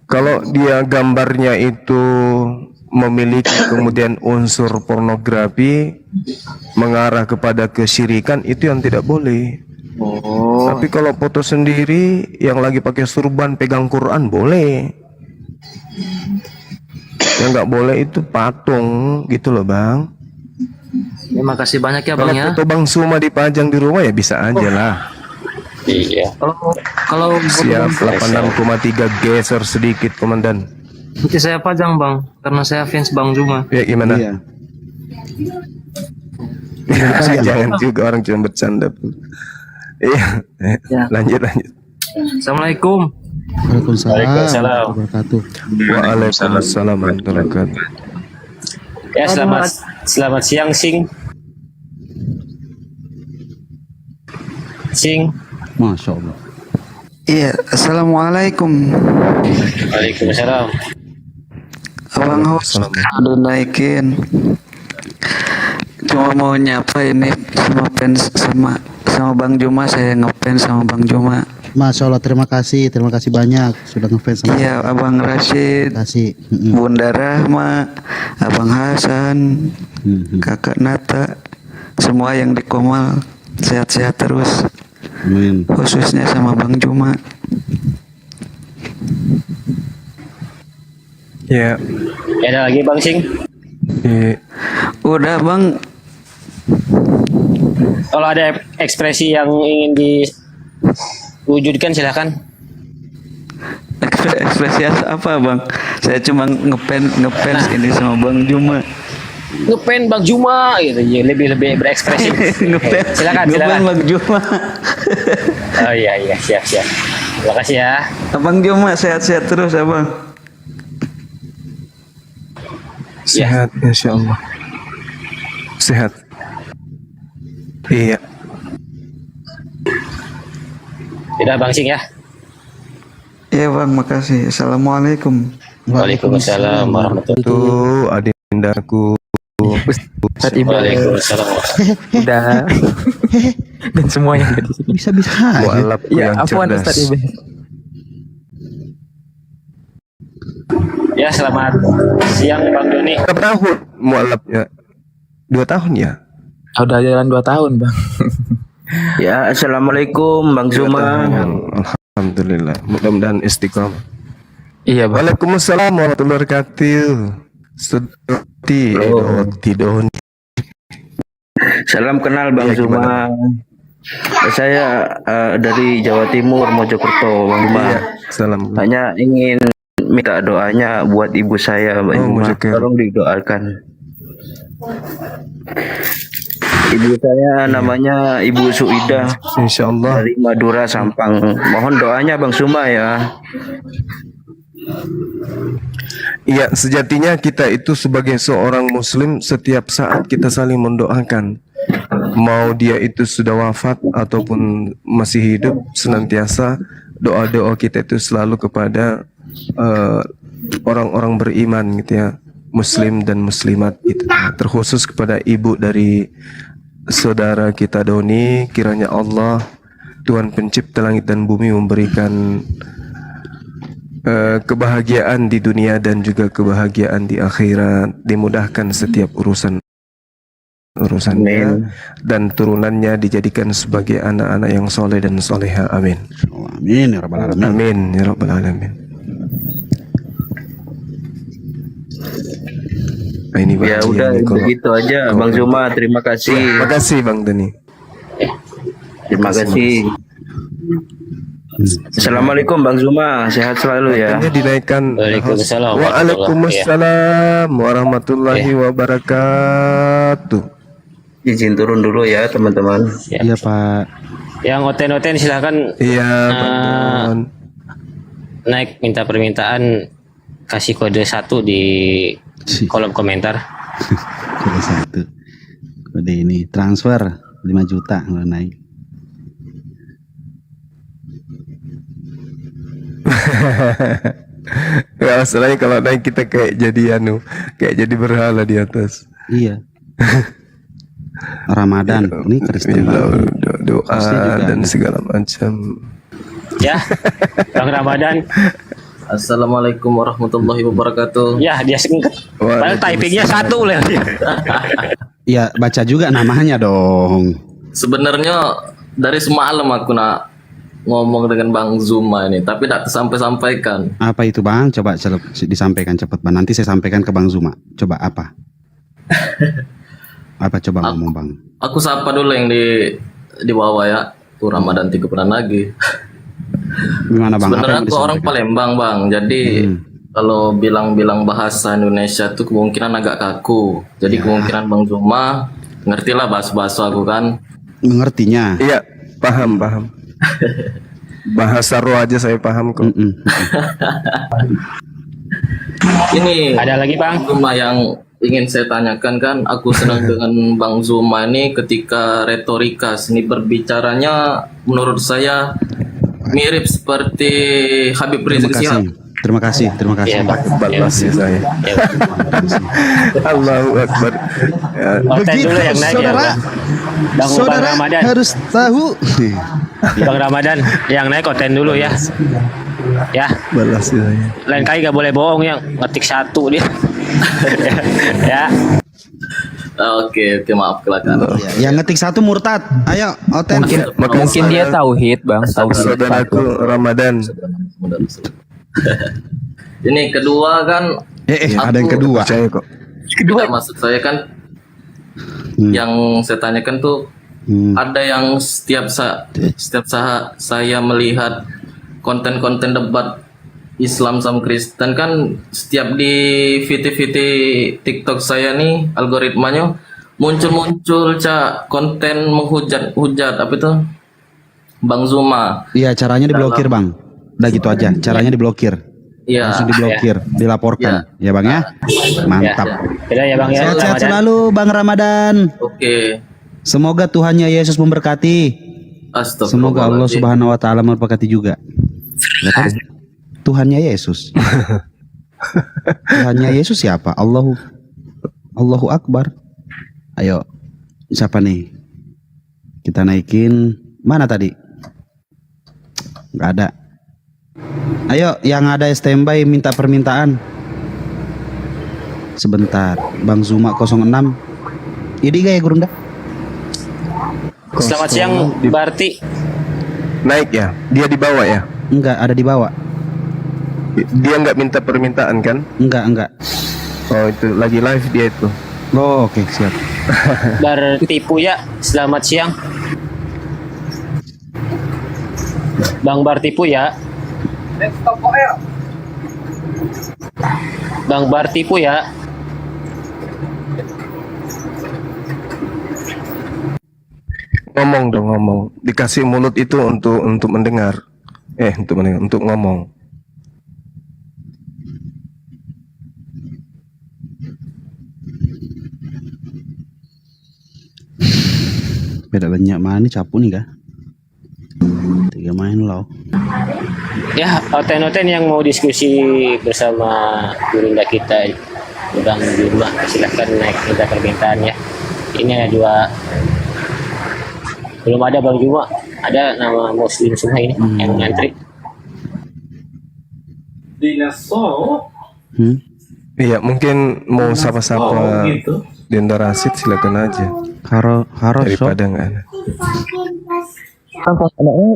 Kalau dia gambarnya itu memiliki kemudian unsur pornografi mengarah kepada kesyirikan, itu yang tidak boleh. Tapi kalau foto sendiri yang lagi pakai surban pegang Quran boleh. Yang nggak boleh itu patung gitu loh bang. Terima kasih banyak ya Kalau Bang ya. foto Bang Suma dipajang di rumah ya bisa aja lah. Iya. Kalau Siap 86,3 geser sedikit komandan. nanti saya pajang Bang karena saya fans Bang Zuma. Ya gimana? Iya. Jangan juga orang cuma bercanda. Iya. Ya. Lanjut. Assalamualaikum. Waalaikumsalam warahmatullahi wabarakatuh. Waalaikumsalam warahmatullahi wabarakatuh. Ya, selamat siang, Sing. Masya Allah. Iya, assalamualaikum. Waalaikumsalam. Abang host, udah naikin. Cuma mau nyapa ini sama fans sama Bang Juma, saya ngefans sama Bang Juma. Masya Allah, terima kasih banyak sudah ngefans sama. Iya, Abang Rashid, Bunda Rahma, Abang Hasan, Kakak Nata, semua yang di Komal sehat-sehat terus. Amin. Khususnya sama Bang Juma. Ya. Ada lagi Bang Sing? Udah Bang. Kalau ada ekspresi yang ingin diwujudkan silakan. Ekspresi apa Bang? Saya cuma ngefans ini sama Bang Juma. Ngepen Bang Juma gitu, ya lebih berekspresi. Silakan. Bang Juma. Oh iya siap. Terima kasih ya. Abang Juma sehat-sehat terus Abang. Sehat insya Allah. Sehat. Iya. Tidak Bang Sing ya. Iya Bang, makasih. Assalamualaikum. Waalaikumsalam warahmatullahi Tuh adindaku. Waalaikumsalam. Udah. Dan semuanya di sini. Bisa-bisa. Mualaf yang cerdas. Ya, selamat siang Bang Doni. Berapa tahun mualaf ya? 2 tahun ya? Udah jalan 2 tahun Bang. Ya, assalamualaikum Bang Zuma. Alhamdulillah. Mudah-mudahan istiqomah. Iya Bang. Waalaikumsalam warahmatullahi wabarakatuh. Seperti Doni. Salam kenal Bang Iya, Zuma. Saya dari Jawa Timur, Mojokerto, Bang Zuma. Iya, salam. Hanya ingin minta doanya buat ibu saya, Bang Zuma. Mojokerto. Tolong didoakan. Ibu saya namanya Ibu Suida. Insyaallah. Dari Madura Sampang. Mohon doanya Bang Zuma ya. Iya, sejatinya kita itu sebagai seorang muslim setiap saat kita saling mendoakan. Mau dia itu sudah wafat ataupun masih hidup, senantiasa doa-doa kita itu selalu kepada orang-orang beriman gitu ya. muslim dan muslimat gitu. Terkhusus kepada ibu dari saudara kita Doni, kiranya Allah Tuhan pencipta langit dan bumi memberikan kebahagiaan di dunia dan juga kebahagiaan di akhirat, dimudahkan setiap urusannya dan turunannya dijadikan sebagai anak-anak yang soleh dan soleha. Amin. Amin ya rabbal alamin. Amin ya rabbal alamin. Nah, ini Ya udah begitu aja Bang Zuma, terima kasih. Terima kasih Bang Deni. Terima kasih. Assalamualaikum Bang Zuma, sehat selalu ya. Katanya dinaikkan. Waalaikumsalam. Waalaikumsalam warahmatullahi wabarakatuh. Izin turun dulu ya teman-teman. Iya Pak. Yang oten-oten silahkan. Iya Pak. Naik minta permintaan, kasih kode 1 di kolom komentar. Kode 1. Kode ini transfer 5 juta kalau naik. Gak masalahnya kalau naik kita kayak jadi kayak jadi berhala di atas. Iya. Ramadan ini Kristen doa dan segala macam. Ya, Bang Ramadan. Assalamualaikum warahmatullahi wabarakatuh. Ya, dia singkat. Padahal typingnya 1 lah. Ya, baca juga namanya dong. Sebenarnya dari semalam aku nak ngomong dengan Bang Zuma ini, tapi tidak tersampai-sampaikan. Apa itu Bang? Coba disampaikan cepat Bang. Nanti saya sampaikan ke Bang Zuma. Coba apa? Apa coba ngomong Bang? Aku sapa dulu yang di bawah ya. Ramadan 3 bulan lagi. Gimana Bang? Sebenarnya aku orang Palembang Bang. Jadi kalau bilang-bilang bahasa Indonesia tuh kemungkinan agak kaku. Jadi kemungkinan Bang Zuma ngertilah bahasa aku kan. Mengertinya? Iya, paham. Bahasa roh aja saya paham kok. Ini ada lagi Bang Zuma yang ingin saya tanyakan kan. Aku senang dengan Bang Zuma ini ketika retorika seni berbicaranya menurut saya mirip seperti Habib Rizik Syihab. Terima kasih. Iya, Pak. Balas ya saya. Allahu Akbar. Begitu dulu yang naik, saudara. Ya, Bang Saudara Ramadan. harus tahu. Bang Ramadan, yang naik konten dulu ya. Ya. Balas ya saya. Lain kali gak boleh bohong yang ngetik 1 dia. Ya. Oke, maaf kelakar. Yang ngetik 1 murtad. Ayo, Oten. Mungkin dia tauhid Bang, tauhid. Saudaraku Ramadan. Ini kedua kan. Ada yang kedua. Percaya kok. Kedua maksud saya kan yang saya tanyakan tuh ada yang setiap saya melihat konten-konten debat Islam sama Kristen kan, setiap di VT TikTok saya nih algoritmanya muncul konten menghujat apa itu Bang Zuma. Iya, caranya diblokir Bang. Udah gitu aja, caranya diblokir. Iya. Langsung diblokir, dilaporkan. Ya Bang ya. Mantap. Ya Bang ya. Sehat-sehat selalu Bang Ramadan. Oke. Semoga Tuhannya Yesus memberkati. Semoga Allah Subhanahu wa taala memberkati juga. Lihat, Tuhannya Yesus. Tuhannya Yesus siapa? Allahu Akbar. Ayo, siapa nih? Kita naikin. Mana tadi? Nggak ada. Ayo, yang ada standby minta permintaan. Sebentar, Bang Zuma 06. Ini gak ya Gurunda? Selamat siang, Barti. Naik ya? Dia di bawah ya? Enggak, ada di bawah. Dia nggak minta permintaan kan? Enggak. Oh, itu lagi live dia itu. Oh, oke, siap. Bartipu ya, selamat siang. Bang Bartipu ya. Bang Bartipu ya. Ngomong dong, ngomong. Dikasih mulut itu untuk mendengar. Untuk ngomong. Beda banyak mana capu nih kah? 3 main loh. Ya, oten-oten yang mau diskusi bersama Gurunda kita. Bang Juma, silahkan naik minta permintaan ya. Ini ada dua, belum ada Bang Juma, ada nama Muslim semua ini yang ngantri. Iya, mungkin mau sapa-sapa Denda Rasid, silakan aja. Harus Daripada nggak ada.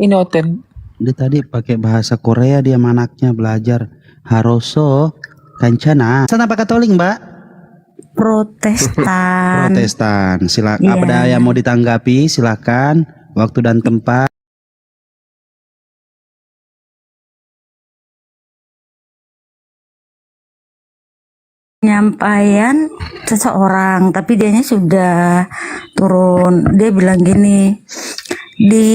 ini Oten. Dia tadi pakai bahasa Korea, dia sama anaknya belajar. Haroso Kancana. Sana apa Katolik, Mbak? Protestan. Protestan. Silakan. Iya. Ada yang mau ditanggapi? Silakan. Waktu dan tempat. Penyampaian seseorang, tapi dianya sudah turun. Dia bilang gini, di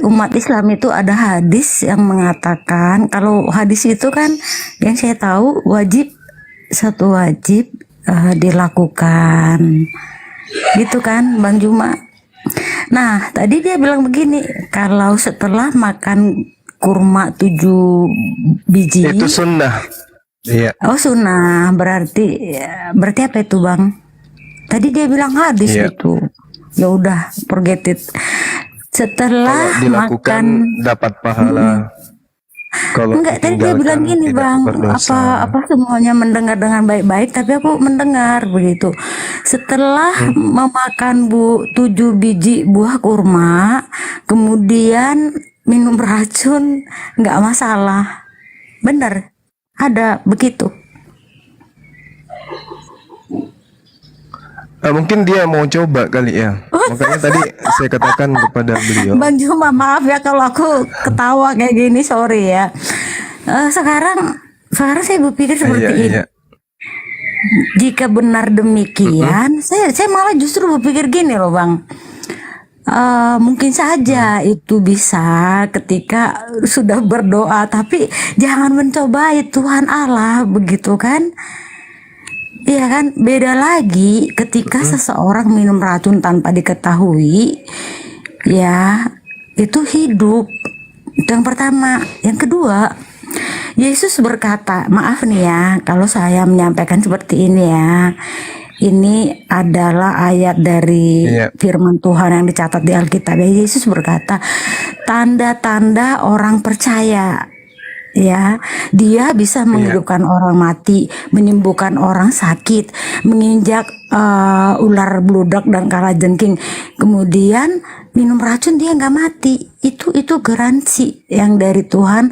umat Islam itu ada hadis yang mengatakan, kalau hadis itu kan yang saya tahu satu wajib dilakukan, gitu kan Bang Juma. Nah tadi dia bilang begini, kalau setelah makan kurma 7 biji Itu sunnah. Iya. Oh sunnah, berarti apa itu Bang? Tadi dia bilang hadis itu. Ya udah, forget it. Setelah Kalau dilakukan makan dapat pahala. Kalau enggak, tadi dia bilang gini tidak Bang, berdosa. apa semuanya mendengar dengan baik-baik, tapi aku mendengar begitu. Setelah memakan 7 biji buah kurma, kemudian minum racun, nggak masalah. Bener, ada begitu. Mungkin dia mau coba kali ya. Makanya tadi saya katakan kepada beliau. Bang Juma, maaf ya kalau aku ketawa kayak gini, sorry ya. Sekarang saya berpikir seperti ini. Jika benar demikian, saya malah justru berpikir gini loh Bang. Mungkin saja itu bisa ketika sudah berdoa, tapi jangan mencobai Tuhan Allah, begitu kan? Iya kan, beda lagi ketika seseorang minum racun tanpa diketahui, ya itu hidup. Itu yang pertama. Yang kedua, Yesus berkata, maaf nih ya kalau saya menyampaikan seperti ini ya. Ini adalah ayat dari firman Tuhan yang dicatat di Alkitab. Yesus berkata, tanda-tanda orang percaya. Ya, dia bisa menghidupkan orang mati, menyembuhkan orang sakit, menginjak ular bludak dan kalajengking. Kemudian minum racun dia nggak mati. Itu garansi yang dari Tuhan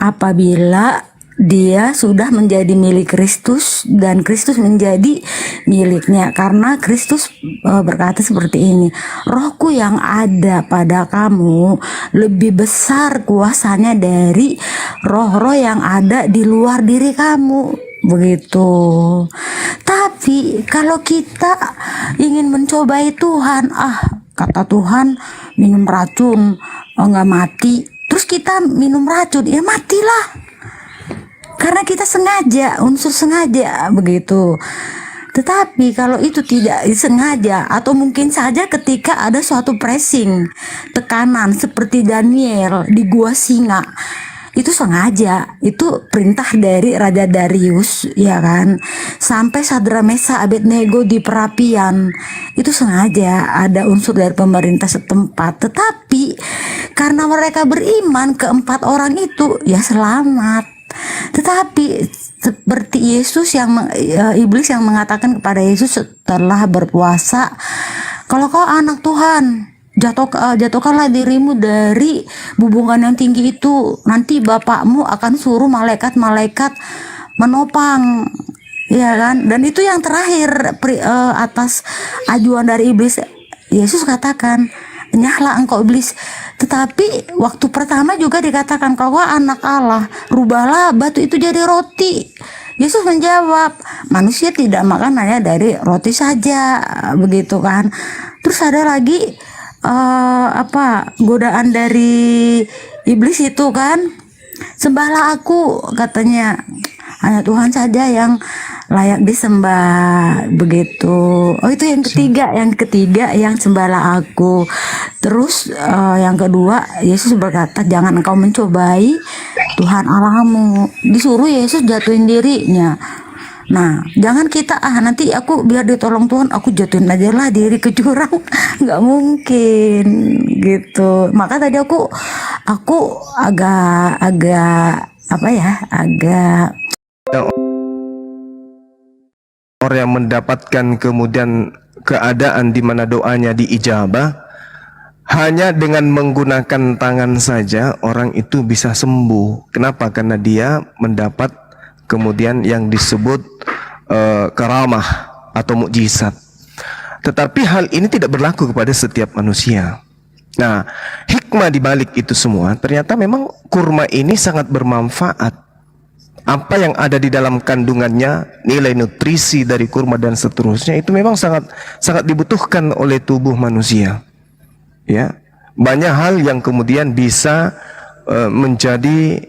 apabila dia sudah menjadi milik Kristus dan Kristus menjadi miliknya, karena Kristus berkata seperti ini, rohku yang ada pada kamu lebih besar kuasanya dari roh-roh yang ada di luar diri kamu, begitu. Tapi kalau kita ingin mencobai Tuhan, kata Tuhan minum racun nggak mati, terus kita minum racun, ya matilah. Karena kita sengaja, unsur sengaja begitu. Tetapi kalau itu tidak disengaja, atau mungkin saja ketika ada suatu pressing, tekanan seperti Daniel di gua singa, itu sengaja, itu perintah dari Raja Darius, ya kan? Sampai Sadra Mesa Abednego di perapian, itu sengaja ada unsur dari pemerintah setempat. Tetapi karena mereka beriman, keempat orang itu ya selamat. Tetapi seperti Yesus iblis yang mengatakan kepada Yesus setelah berpuasa, kalau kau anak Tuhan, jatuhkanlah dirimu dari bubungan yang tinggi itu, nanti Bapakmu akan suruh malaikat-malaikat menopang, ya kan? Dan itu yang terakhir atas ajuan dari iblis. Yesus katakan, nyahlah engkau iblis. Tetapi waktu pertama juga dikatakan, kau anak Allah, rubahlah batu itu jadi roti. Yesus menjawab, manusia tidak makan hanya dari roti saja, begitu kan. Terus ada lagi godaan dari iblis itu kan, sembahlah aku, katanya hanya Tuhan saja yang layak disembah, begitu. Oh itu yang ketiga yang sembahlah aku. Terus yang kedua, Yesus berkata, jangan engkau mencobai Tuhan Allahmu. Disuruh Yesus jatuhin dirinya. Nah, jangan kita nanti aku biar ditolong Tuhan, aku jatuhin aja lah diri ke jurang, nggak mungkin gitu. Maka tadi aku agak apa ya, agak orang yang mendapatkan kemudian keadaan di mana doanya diijabah, hanya dengan menggunakan tangan saja orang itu bisa sembuh. Kenapa? Karena dia mendapat kemudian yang disebut karamah atau mukjizat. Tetapi hal ini tidak berlaku kepada setiap manusia. Nah, hikmah di balik itu semua, ternyata memang kurma ini sangat bermanfaat. Apa yang ada di dalam kandungannya, nilai nutrisi dari kurma dan seterusnya, itu memang sangat dibutuhkan oleh tubuh manusia. Ya, banyak hal yang kemudian bisa menjadi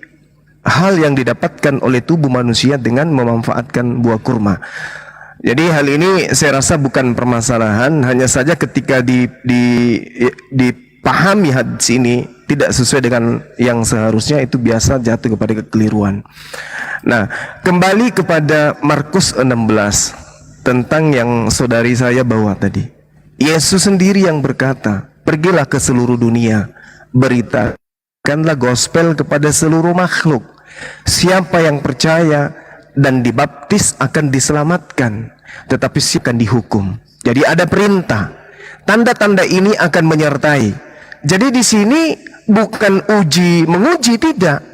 hal yang didapatkan oleh tubuh manusia dengan memanfaatkan buah kurma. Jadi hal ini saya rasa bukan permasalahan, hanya saja ketika dipahami hadis ini tidak sesuai dengan yang seharusnya, itu biasa jatuh kepada kekeliruan. Nah, kembali kepada Markus 16 tentang yang saudari saya bawa tadi. Yesus sendiri yang berkata, pergilah ke seluruh dunia, beritakanlah gospel kepada seluruh makhluk. Siapa yang percaya dan dibaptis akan diselamatkan, tetapi siapa akan dihukum. Jadi ada perintah. Tanda-tanda ini akan menyertai. Jadi di sini bukan menguji, tidak.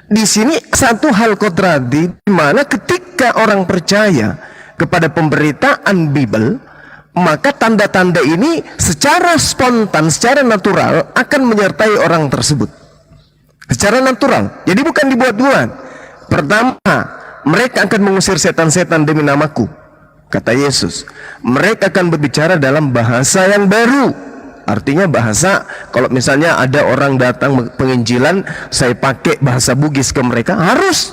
Di sini satu hal kontradiktif, di mana ketika orang percaya kepada pemberitaan Bible, maka tanda-tanda ini secara spontan, secara natural akan menyertai orang tersebut. Secara natural, jadi bukan dibuat-buat. Pertama, mereka akan mengusir setan-setan demi namaku, kata Yesus. Mereka akan berbicara dalam bahasa yang baru. Artinya bahasa, kalau misalnya ada orang datang penginjilan, saya pakai bahasa Bugis ke mereka, harus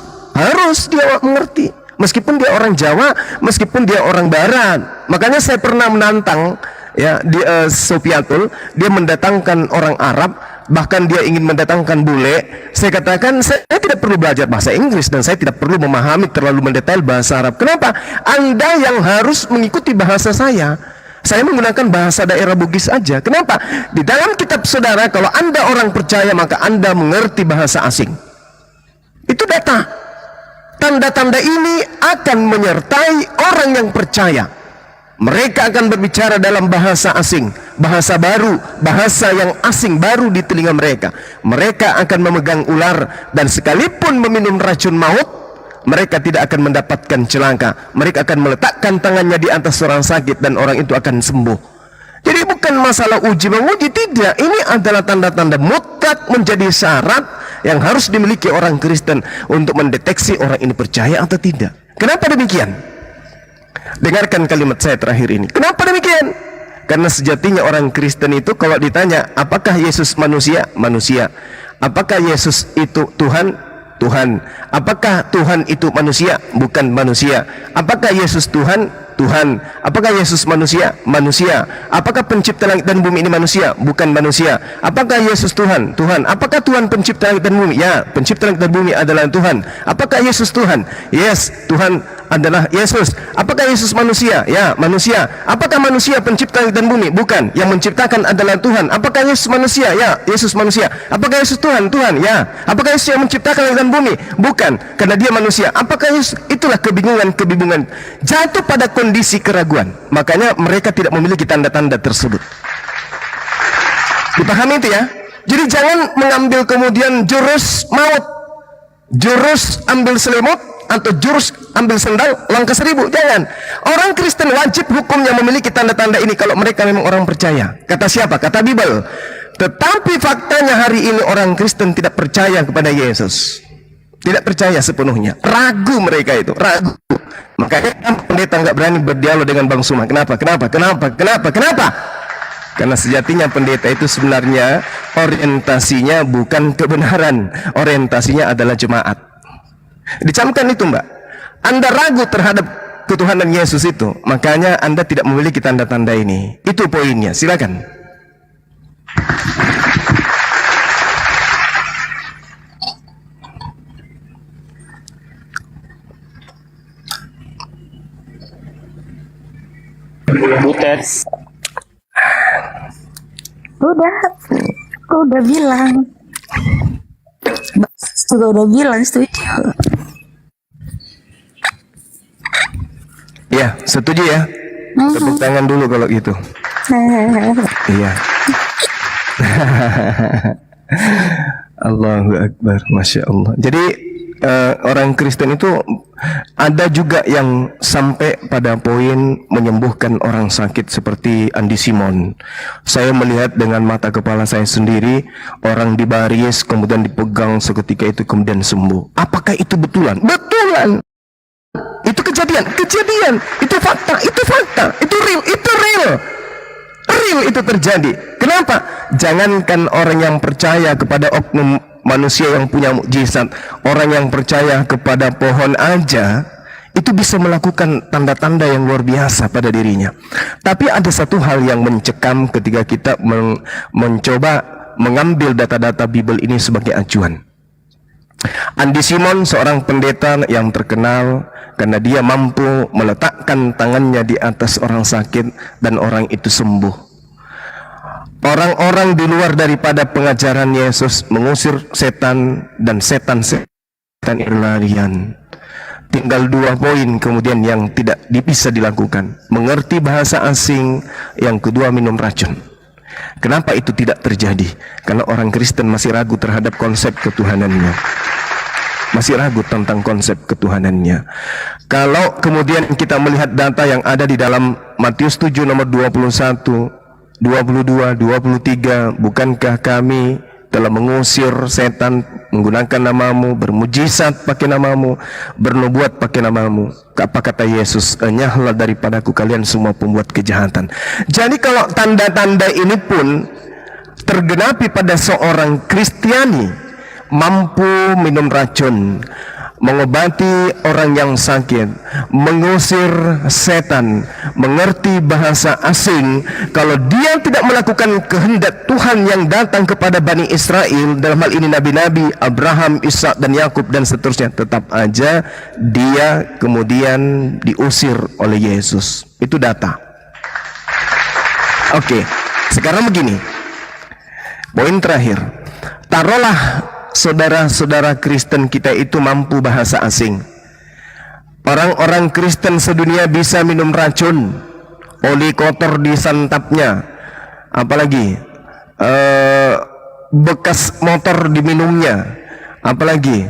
dia mengerti. Meskipun dia orang Jawa, meskipun dia orang Barat. Makanya saya pernah menantang ya di Sopiatul, dia mendatangkan orang Arab, bahkan dia ingin mendatangkan bule. Saya katakan saya tidak perlu belajar bahasa Inggris dan saya tidak perlu memahami terlalu mendetail bahasa Arab. Kenapa? Anda yang harus mengikuti bahasa saya. Saya menggunakan bahasa daerah Bugis aja. Kenapa? Di dalam kitab saudara, kalau Anda orang percaya, maka Anda mengerti bahasa asing. Itu data. Tanda-tanda ini akan menyertai orang yang percaya. Mereka akan berbicara dalam bahasa asing, bahasa baru, bahasa yang asing baru di telinga mereka. Mereka akan memegang ular, dan sekalipun meminum racun maut, mereka tidak akan mendapatkan celaka. Mereka akan meletakkan tangannya di atas orang sakit dan orang itu akan sembuh. Jadi bukan masalah uji menguji, tidak. Ini adalah tanda-tanda mutlak menjadi syarat yang harus dimiliki orang Kristen untuk mendeteksi orang ini percaya atau tidak. Kenapa demikian? Dengarkan kalimat saya terakhir ini. Kenapa demikian? Karena sejatinya orang Kristen itu kalau ditanya, apakah Yesus manusia? Manusia. Apakah Yesus itu Tuhan? Tuhan. Apakah Tuhan itu manusia? Bukan manusia. Apakah Yesus Tuhan? Tuhan. Apakah Yesus manusia? Manusia. Apakah pencipta langit dan bumi ini manusia? Bukan manusia. Apakah Yesus Tuhan? Tuhan. Apakah Tuhan pencipta langit dan bumi? Ya, pencipta langit dan bumi adalah Tuhan. Apakah Yesus Tuhan? Yes, Tuhan adalah Yesus. Apakah Yesus manusia? Ya, manusia. Apakah manusia pencipta langit dan bumi? Bukan. Yang menciptakan adalah Tuhan. Apakah Yesus manusia? Ya, Yesus manusia. Apakah Yesus Tuhan? Tuhan. Ya. Apakah Yesus yang menciptakan langit dan bumi? Bukan, karena dia manusia. Apakah Yesus? Itulah kebingungan jatuh pada kondisi keraguan. Makanya mereka tidak memiliki tanda-tanda tersebut. Dipahami itu ya? Jadi jangan mengambil kemudian jurus maut, jurus ambil selimut, atau jurus ambil sendal langkah 1000. Jangan. Orang Kristen wajib hukumnya memiliki tanda-tanda ini kalau mereka memang orang percaya. Kata siapa? Kata Bible. Tetapi faktanya hari ini orang Kristen tidak percaya kepada Yesus. Tidak percaya sepenuhnya. Ragu mereka itu, ragu. Makanya pendeta nggak berani berdialog dengan Bang Suma. Kenapa? Karena sejatinya pendeta itu sebenarnya orientasinya bukan kebenaran, orientasinya adalah jemaat. Dicamkan itu, Mbak. Anda ragu terhadap ketuhanan Yesus itu, makanya Anda tidak memiliki tanda-tanda ini. Itu poinnya. Silakan. Butet. Aku udah bilang. Juga udah bilang setuju. Ya, setuju ya. Tepuk tangan dulu kalau gitu. Iya. Allahu Akbar, Masya Allah. Jadi orang Kristen itu ada juga yang sampai pada poin menyembuhkan orang sakit seperti Andi Simon. Saya melihat dengan mata kepala saya sendiri, orang dibaris kemudian dipegang seketika itu kemudian sembuh. Apakah itu betulan? Betulan. Itu kejadian, itu fakta, itu real, real itu terjadi. Kenapa? Jangankan orang yang percaya kepada oknum manusia yang punya mukjizat, orang yang percaya kepada pohon aja itu bisa melakukan tanda-tanda yang luar biasa pada dirinya. Tapi ada satu hal yang mencekam ketika kita mencoba mengambil data-data Bible ini sebagai acuan. Andi Simon seorang pendeta yang terkenal karena dia mampu meletakkan tangannya di atas orang sakit dan orang itu sembuh. Orang-orang di luar daripada pengajaran Yesus mengusir setan dan setan berlarian. Tinggal 2 poin kemudian yang tidak bisa dilakukan. Mengerti bahasa asing, yang kedua minum racun. Kenapa itu tidak terjadi? Karena orang Kristen masih ragu terhadap konsep ketuhanannya. Masih ragu tentang konsep ketuhanannya. Kalau kemudian kita melihat data yang ada di dalam Matius 7 nomor 21, 22, 23, bukankah kami telah mengusir setan menggunakan namamu, bermujizat pakai namamu, bernubuat pakai namamu. Apa kata Yesus? Enyahlah daripadaku kalian semua pembuat kejahatan. Jadi kalau tanda-tanda ini pun tergenapi pada seorang Kristiani, mampu minum racun, mengobati orang yang sakit, mengusir setan, mengerti bahasa asing. Kalau dia tidak melakukan kehendak Tuhan yang datang kepada Bani Israel, dalam hal ini nabi-nabi Abraham, Ishak dan Yakub dan seterusnya, tetap aja dia kemudian diusir oleh Yesus. Itu data. Oke, sekarang begini, poin terakhir. Taruhlah saudara-saudara Kristen kita itu mampu bahasa asing. Orang-orang Kristen sedunia bisa minum racun, oli kotor disantapnya, apalagi bekas motor diminumnya, apalagi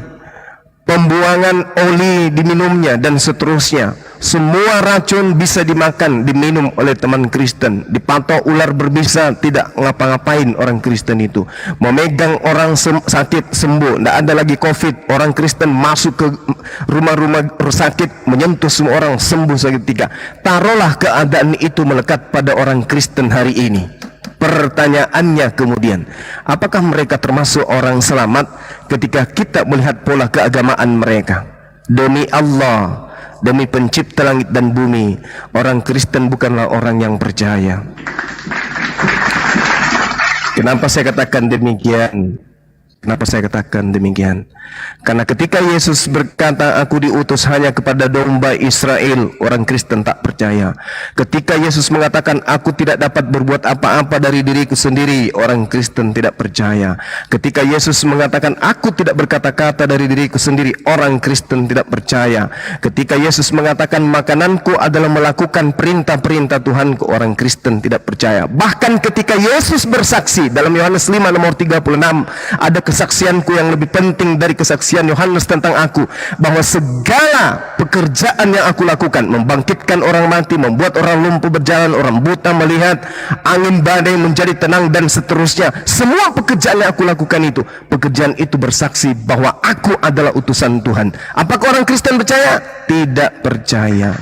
pembuangan oli diminumnya dan seterusnya. Semua racun bisa dimakan, diminum oleh teman Kristen. Dipatok ular berbisa, tidak ngapa-ngapain orang Kristen itu. Memegang orang sakit sembuh, tidak ada lagi COVID. Orang Kristen masuk ke rumah-rumah sakit, menyentuh semua orang sembuh seketika. Taruhlah keadaan itu melekat pada orang Kristen hari ini. Pertanyaannya kemudian, apakah mereka termasuk orang selamat ketika kita melihat pola keagamaan mereka? Demi Allah, demi pencipta langit dan bumi, orang Kristen bukanlah orang yang percaya. Kenapa saya katakan demikian? Kenapa saya katakan demikian? Karena ketika Yesus berkata, aku diutus hanya kepada domba Israel, orang Kristen tak percaya. Ketika Yesus mengatakan, aku tidak dapat berbuat apa-apa dari diriku sendiri, orang Kristen tidak percaya. Ketika Yesus mengatakan, aku tidak berkata-kata dari diriku sendiri, orang Kristen tidak percaya. Ketika Yesus mengatakan, makananku adalah melakukan perintah-perintah Tuhanku, orang Kristen tidak percaya. Bahkan ketika Yesus bersaksi dalam Yohanes 5 nomor 36, ada kesaksianku yang lebih penting dari kesaksian Yohanes tentang aku, bahwa segala pekerjaan yang aku lakukan, membangkitkan orang mati, membuat orang lumpuh berjalan, orang buta melihat, angin badai menjadi tenang dan seterusnya, semua pekerjaan yang aku lakukan itu, pekerjaan itu bersaksi bahwa aku adalah utusan Tuhan. Apakah orang Kristen percaya? Tidak percaya.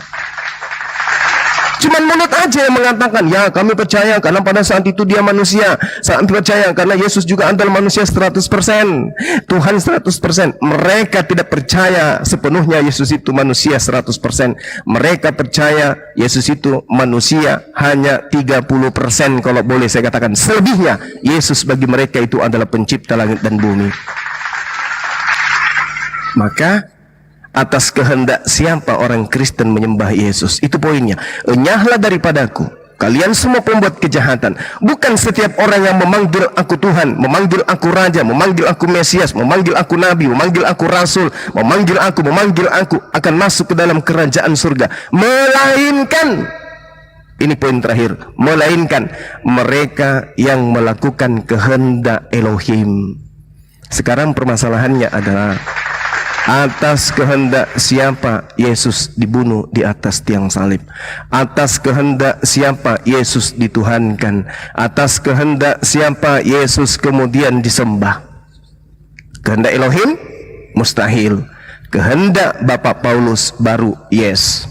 Cuman mulut aja yang mengatakan, ya kami percaya karena pada saat itu dia manusia. Saat percaya karena Yesus juga adalah manusia 100%, Tuhan 100%. Mereka tidak percaya sepenuhnya Yesus itu manusia 100%. Mereka percaya Yesus itu manusia hanya 30%, kalau boleh saya katakan. Selebihnya Yesus bagi mereka itu adalah pencipta langit dan bumi. Maka Atas kehendak siapa orang Kristen menyembah Yesus? Itu poinnya. Enyahlah daripadaku, kalian semua pembuat kejahatan. Bukan setiap orang yang memanggil aku Tuhan, memanggil aku Raja, memanggil aku Mesias, memanggil aku Nabi, memanggil aku Rasul, memanggil aku akan masuk ke dalam kerajaan surga. Melainkan, ini poin terakhir, melainkan mereka yang melakukan kehendak Elohim. Sekarang permasalahannya adalah, atas kehendak siapa Yesus dibunuh di atas tiang salib? Atas kehendak siapa Yesus dituhankan? Atas kehendak siapa Yesus kemudian disembah? Kehendak Elohim? Mustahil. Kehendak Bapak Paulus baru yes.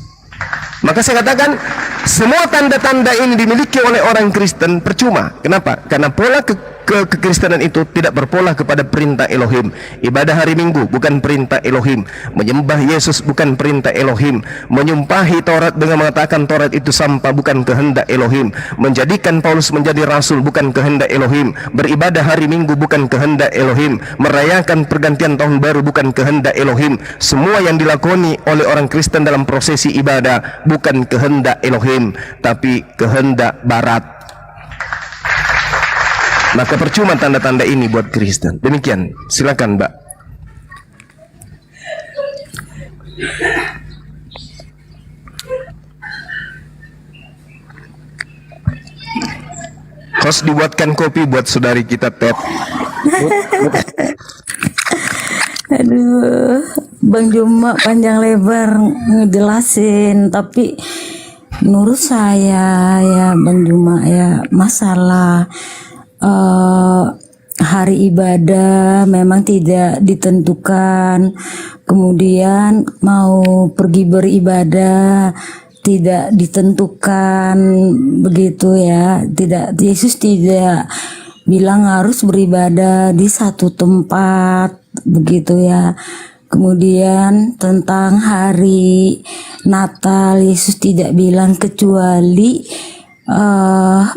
Maka saya katakan, semua tanda-tanda ini dimiliki oleh orang Kristen percuma. Kenapa? Karena pola kekristenan itu tidak berpola kepada perintah Elohim. Ibadah hari Minggu bukan perintah Elohim. Menyembah Yesus bukan perintah Elohim. Menyumpahi Taurat dengan mengatakan Taurat itu sampah bukan kehendak Elohim. Menjadikan Paulus menjadi rasul bukan kehendak Elohim. Beribadah hari Minggu bukan kehendak Elohim. Merayakan pergantian tahun baru bukan kehendak Elohim. Semua yang dilakoni oleh orang Kristen dalam prosesi ibadah bukan kehendak Elohim, tapi kehendak Barat. Maka percuma tanda-tanda ini buat Kristen. Demikian, silakan Mbak. Host, dibuatkan kopi buat saudari kita Ted. Aduh, Bang Juma panjang lebar ngejelasin, tapi menurut saya ya Bang Juma ya, masalah hari ibadah memang tidak ditentukan, kemudian mau pergi beribadah tidak ditentukan, begitu ya. Tidak, Yesus tidak bilang harus beribadah di satu tempat, begitu ya. Kemudian tentang hari Natal, Yesus tidak bilang kecuali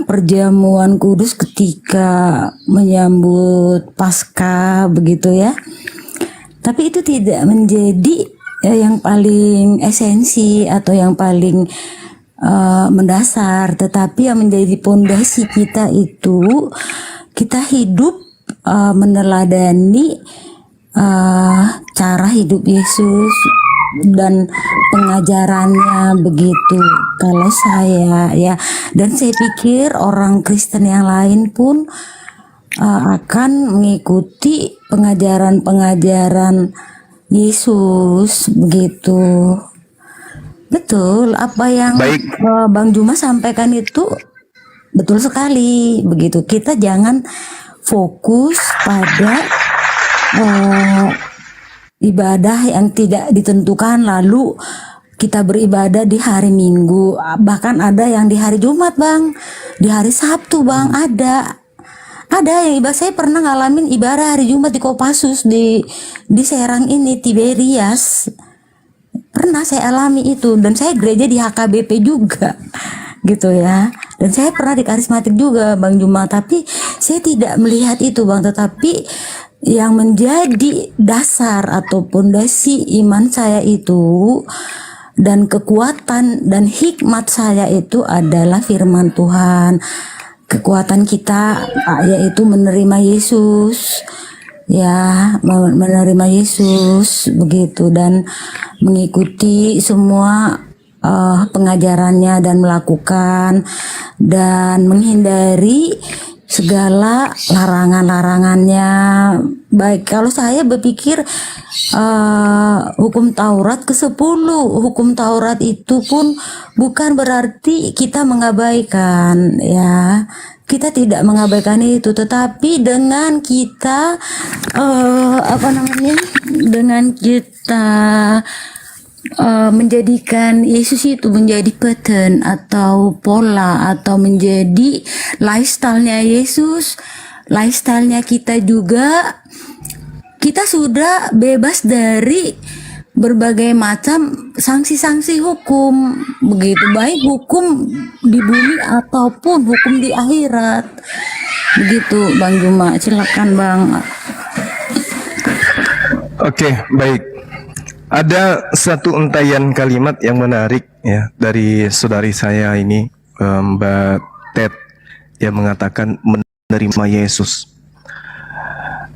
perjamuan kudus ketika menyambut Paskah, begitu ya. Tapi itu tidak menjadi yang paling esensi atau yang paling mendasar, tetapi yang menjadi pondasi kita itu kita hidup meneladani cara hidup Yesus dan pengajarannya, begitu. Kalau saya ya, dan saya pikir orang Kristen yang lain pun akan mengikuti pengajaran-pengajaran Yesus, begitu. Betul, apa yang Bang Juma sampaikan itu betul sekali, begitu. Kita jangan fokus pada ibadah yang tidak ditentukan lalu kita beribadah di hari Minggu, bahkan ada yang di hari Jumat Bang, di hari Sabtu Bang, ada yang ibadah. Saya pernah ngalamin ibadah hari Jumat di Kopassus di Serang ini, Tiberias, pernah saya alami itu. Dan saya gereja di HKBP juga gitu ya, dan saya pernah di karismatik juga Bang Juma, tapi saya tidak melihat itu Bang, tetapi yang menjadi dasar atau pondasi iman saya itu dan kekuatan dan hikmat saya itu adalah firman Tuhan. Kekuatan kita yaitu menerima Yesus, ya, menerima Yesus, begitu, dan mengikuti semua pengajarannya dan melakukan dan menghindari segala larangan-larangannya. Baik, kalau saya berpikir hukum Taurat ke-10, hukum Taurat itu pun bukan berarti kita mengabaikan, ya. Kita tidak mengabaikan itu, tetapi dengan kita dengan kita menjadikan Yesus itu menjadi pattern atau pola atau menjadi lifestyle-nya Yesus, lifestyle-nya kita juga, kita sudah bebas dari berbagai macam sanksi-sanksi hukum, begitu, baik hukum di bumi ataupun hukum di akhirat, begitu Bang Juma. Silakan Bang. Oke, baik. Ada satu untayan kalimat yang menarik ya dari saudari saya ini, Mbak Ted, yang mengatakan menerima Yesus.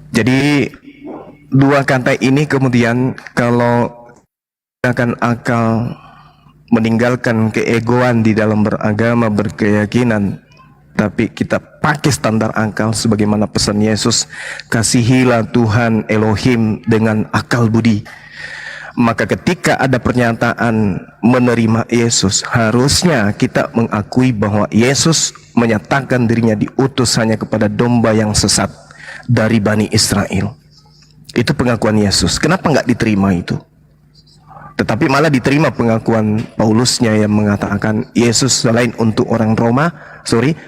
Jadi dua kata ini kemudian kalau akan akal, meninggalkan keegoan di dalam beragama, berkeyakinan, tapi kita pakai standar akal sebagaimana pesan Yesus, kasihilah Tuhan Elohim dengan akal budi. Maka ketika ada pernyataan menerima Yesus, harusnya kita mengakui bahwa Yesus menyatakan dirinya diutus hanya kepada domba yang sesat dari Bani Israel. Itu pengakuan Yesus. Kenapa nggak diterima itu? Tetapi malah diterima pengakuan Paulusnya yang mengatakan Yesus selain untuk orang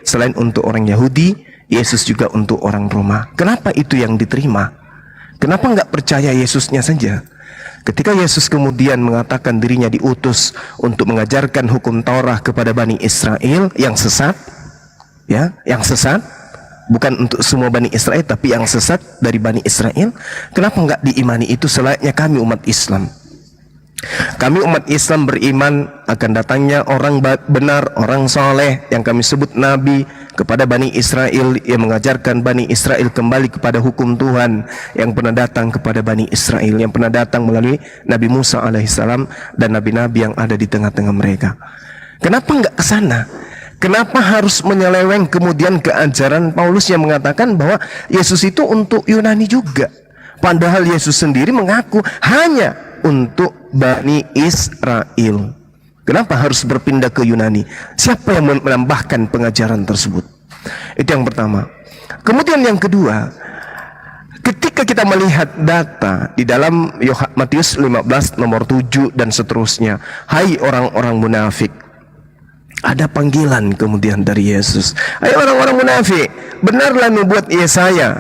selain untuk orang Yahudi, Yesus juga untuk orang Roma. Kenapa itu yang diterima? Kenapa nggak percaya Yesusnya saja? Ketika Yesus kemudian mengatakan dirinya diutus untuk mengajarkan hukum Taurat kepada Bani Israel yang sesat, ya, yang sesat, bukan untuk semua Bani Israel, tapi yang sesat dari Bani Israel, kenapa nggak diimani itu selayaknya kami umat Islam? Kami umat Islam beriman akan datangnya orang benar, orang soleh yang kami sebut Nabi kepada Bani Israel, yang mengajarkan Bani Israel kembali kepada hukum Tuhan, yang pernah datang kepada Bani Israel, yang pernah datang melalui Nabi Musa alaihissalam dan nabi-nabi yang ada di tengah-tengah mereka. Kenapa nggak ke sana? Kenapa harus menyeleweng kemudian ke ajaran Paulus yang mengatakan bahwa Yesus itu untuk Yunani juga? Padahal Yesus sendiri mengaku hanya untuk Bani Israel. Kenapa harus berpindah ke Yunani? Siapa yang menambahkan pengajaran tersebut? Itu yang pertama. Kemudian yang kedua, ketika kita melihat data di dalam Matius 15 nomor 7 dan seterusnya, hai orang-orang munafik, ada panggilan kemudian dari Yesus. Hai orang-orang munafik, benarlah nubuat Yesaya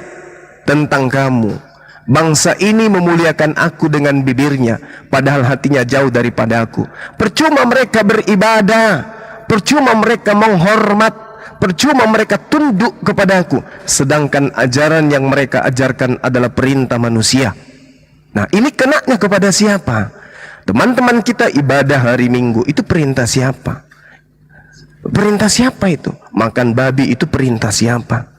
tentang kamu. Bangsa ini memuliakan aku dengan bibirnya, padahal hatinya jauh daripada aku. Percuma mereka beribadah, percuma mereka menghormat, percuma mereka tunduk kepada aku, sedangkan ajaran yang mereka ajarkan adalah perintah manusia. Nah, ini kenanya kepada siapa? Teman-teman kita ibadah hari Minggu, itu perintah siapa? Perintah siapa itu? Makan babi itu perintah siapa?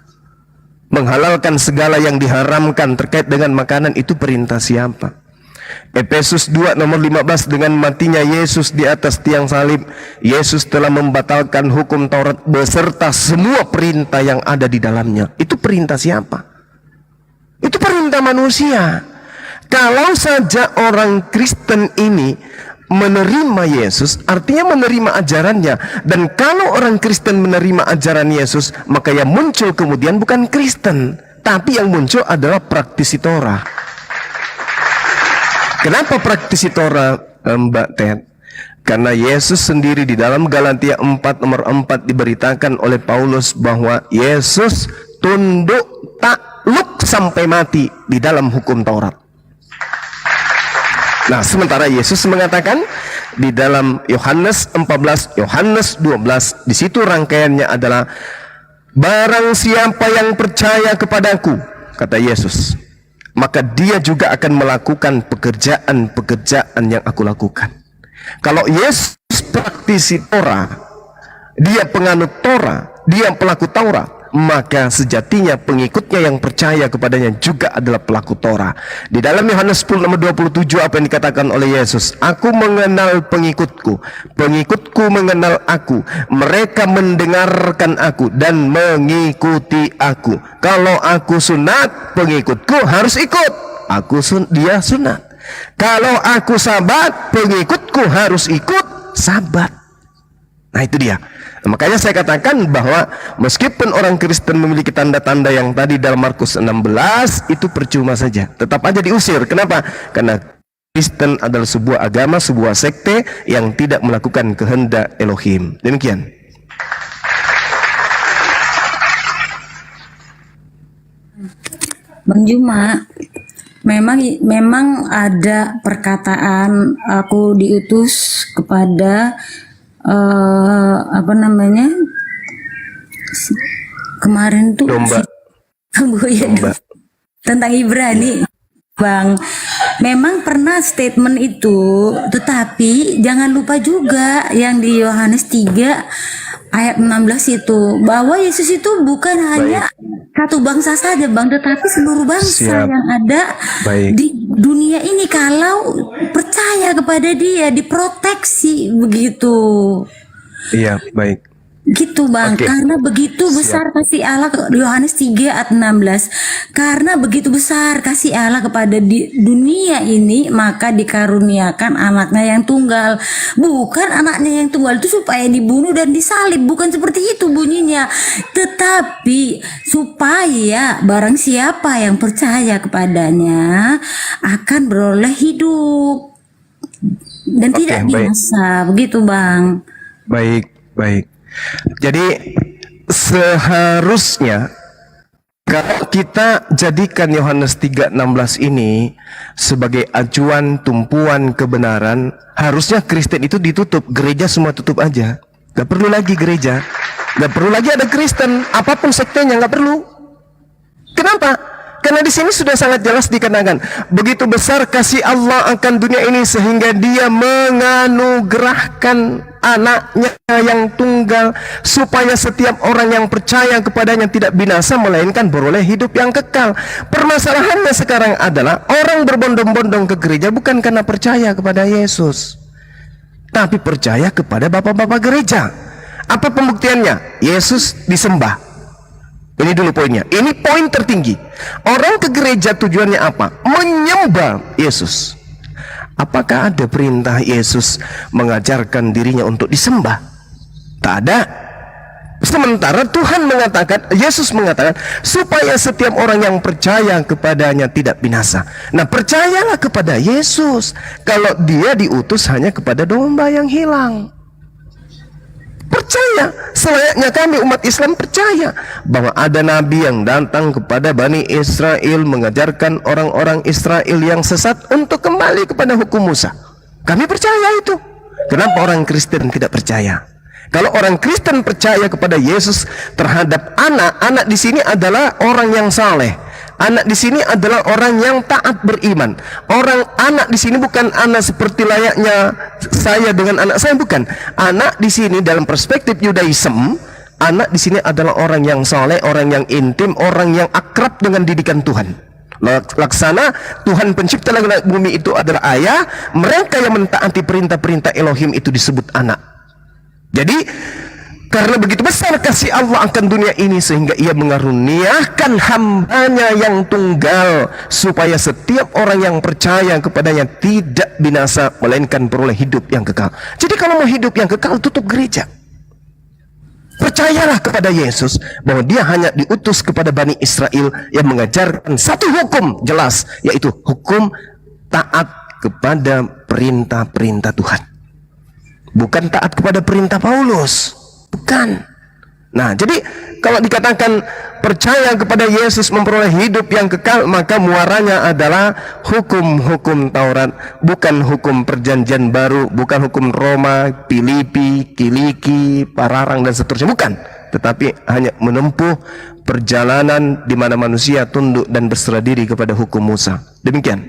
Menghalalkan segala yang diharamkan terkait dengan makanan itu perintah siapa? Efesus 2 nomor 15, dengan matinya Yesus di atas tiang salib, Yesus telah membatalkan hukum Taurat beserta semua perintah yang ada di dalamnya. Itu perintah siapa? Itu perintah manusia. Kalau saja orang Kristen ini menerima Yesus, artinya menerima ajarannya. Dan kalau orang Kristen menerima ajaran Yesus, maka yang muncul kemudian bukan Kristen, tapi yang muncul adalah praktisi Torah. Kenapa praktisi Torah, Mbak Ted? Karena Yesus sendiri di dalam Galatia 4 nomor 4 diberitakan oleh Paulus bahwa Yesus tunduk takluk sampai mati di dalam hukum Taurat. Nah, sementara Yesus mengatakan di dalam Yohanes 14, Yohanes 12, di situ rangkaiannya adalah barang siapa yang percaya kepadaku, kata Yesus, maka dia juga akan melakukan pekerjaan-pekerjaan yang aku lakukan. Kalau Yesus praktisi Torah, dia penganut Torah, dia pelaku Taurat, maka sejatinya pengikutnya yang percaya kepadanya juga adalah pelaku Torah. Di dalam Yohanes 10 nomor 27 apa yang dikatakan oleh Yesus? Aku mengenal pengikutku, pengikutku mengenal aku, mereka mendengarkan aku dan mengikuti aku. Kalau aku sunat, pengikutku harus ikut. Dia sunat. Kalau aku sabat, pengikutku harus ikut sabat. Nah, itu dia. Nah, makanya saya katakan bahwa meskipun orang Kristen memiliki tanda-tanda yang tadi dalam Markus 16, itu percuma saja, tetap aja diusir. Kenapa? Karena Kristen adalah sebuah agama, sebuah sekte yang tidak melakukan kehendak Elohim. Demikian. Bang Juma, memang ada perkataan aku diutus kepada kemarin tuh domba. tentang Ibrani, Bang. Memang pernah statement itu, tetapi jangan lupa juga yang di Yohanes 3 ayat 16 itu, bahwa Yesus itu bukan hanya satu bangsa saja Bang, tetapi seluruh bangsa Siap. yang ada Baik. di dunia ini kalau percaya kepada Dia, diproteksi begitu. Iya, baik. Gitu Bang, Oke. karena begitu besar kasih Allah, Yohanes 3 ayat 16. Karena begitu besar kasih Allah kepada dunia ini, maka dikaruniakan anaknya yang tunggal. Bukan anaknya yang tunggal itu supaya dibunuh dan disalib, bukan seperti itu bunyinya. Tetapi supaya barang siapa yang percaya kepadanya akan beroleh hidup dan Oke, tidak baik. binasa. Begitu Bang. Baik, baik. Jadi seharusnya kalau kita jadikan Yohanes 3:16 ini sebagai acuan tumpuan kebenaran, harusnya Kristen itu ditutup, gereja semua tutup aja. Gak perlu lagi gereja, gak perlu lagi ada Kristen, apapun sektenya gak perlu. Kenapa? Karena di sini sudah sangat jelas dikatakan, begitu besar kasih Allah akan dunia ini sehingga Dia menganugerahkan anaknya yang tunggal supaya setiap orang yang percaya kepadanya tidak binasa melainkan beroleh hidup yang kekal. Permasalahannya sekarang adalah orang berbondong-bondong ke gereja bukan karena percaya kepada Yesus, tapi percaya kepada bapak-bapak gereja. Apa pembuktiannya? Yesus disembah. Ini dulu poinnya. Ini poin tertinggi. Orang ke gereja tujuannya apa? Menyembah Yesus. Apakah ada perintah Yesus mengajarkan dirinya untuk disembah? Tak ada. Sementara Tuhan mengatakan, Yesus mengatakan, supaya setiap orang yang percaya kepadanya tidak binasa. Nah, percayalah kepada Yesus kalau Dia diutus hanya kepada domba yang hilang. Percaya, selayaknya kami umat Islam percaya bahwa ada nabi yang datang kepada Bani Israel mengajarkan orang-orang Israel yang sesat untuk kembali kepada hukum Musa. Kami percaya itu. Kenapa orang Kristen tidak percaya? Kalau orang Kristen percaya kepada Yesus terhadap anak di sini adalah orang yang saleh. Anak di sini adalah orang yang taat beriman. Anak di sini bukan anak seperti layaknya saya dengan anak saya, bukan. Anak di sini dalam perspektif Yudaism, anak di sini adalah orang yang saleh, orang yang intim, orang yang akrab dengan didikan Tuhan. Laksana Tuhan pencipta langit dan bumi itu adalah ayah. Mereka yang mentaati perintah-perintah Elohim itu disebut anak. Jadi karena begitu besar kasih Allah akan dunia ini sehingga Ia mengaruniakan hambanya yang tunggal supaya setiap orang yang percaya kepadanya tidak binasa melainkan beroleh hidup yang kekal. Jadi kalau mau hidup yang kekal, tutup gereja. Percayalah kepada Yesus bahwa Dia hanya diutus kepada Bani Israel yang mengajarkan satu hukum jelas, yaitu hukum taat kepada perintah-perintah Tuhan. Bukan taat kepada perintah Paulus. Bukan. Nah, jadi kalau dikatakan percaya kepada Yesus memperoleh hidup yang kekal, maka muaranya adalah hukum-hukum Taurat, bukan hukum perjanjian baru, bukan hukum Roma, Filipi, Kiliki, Pararang dan seterusnya, bukan. Tetapi hanya menempuh perjalanan di mana manusia tunduk dan berserah diri kepada hukum Musa. Demikian.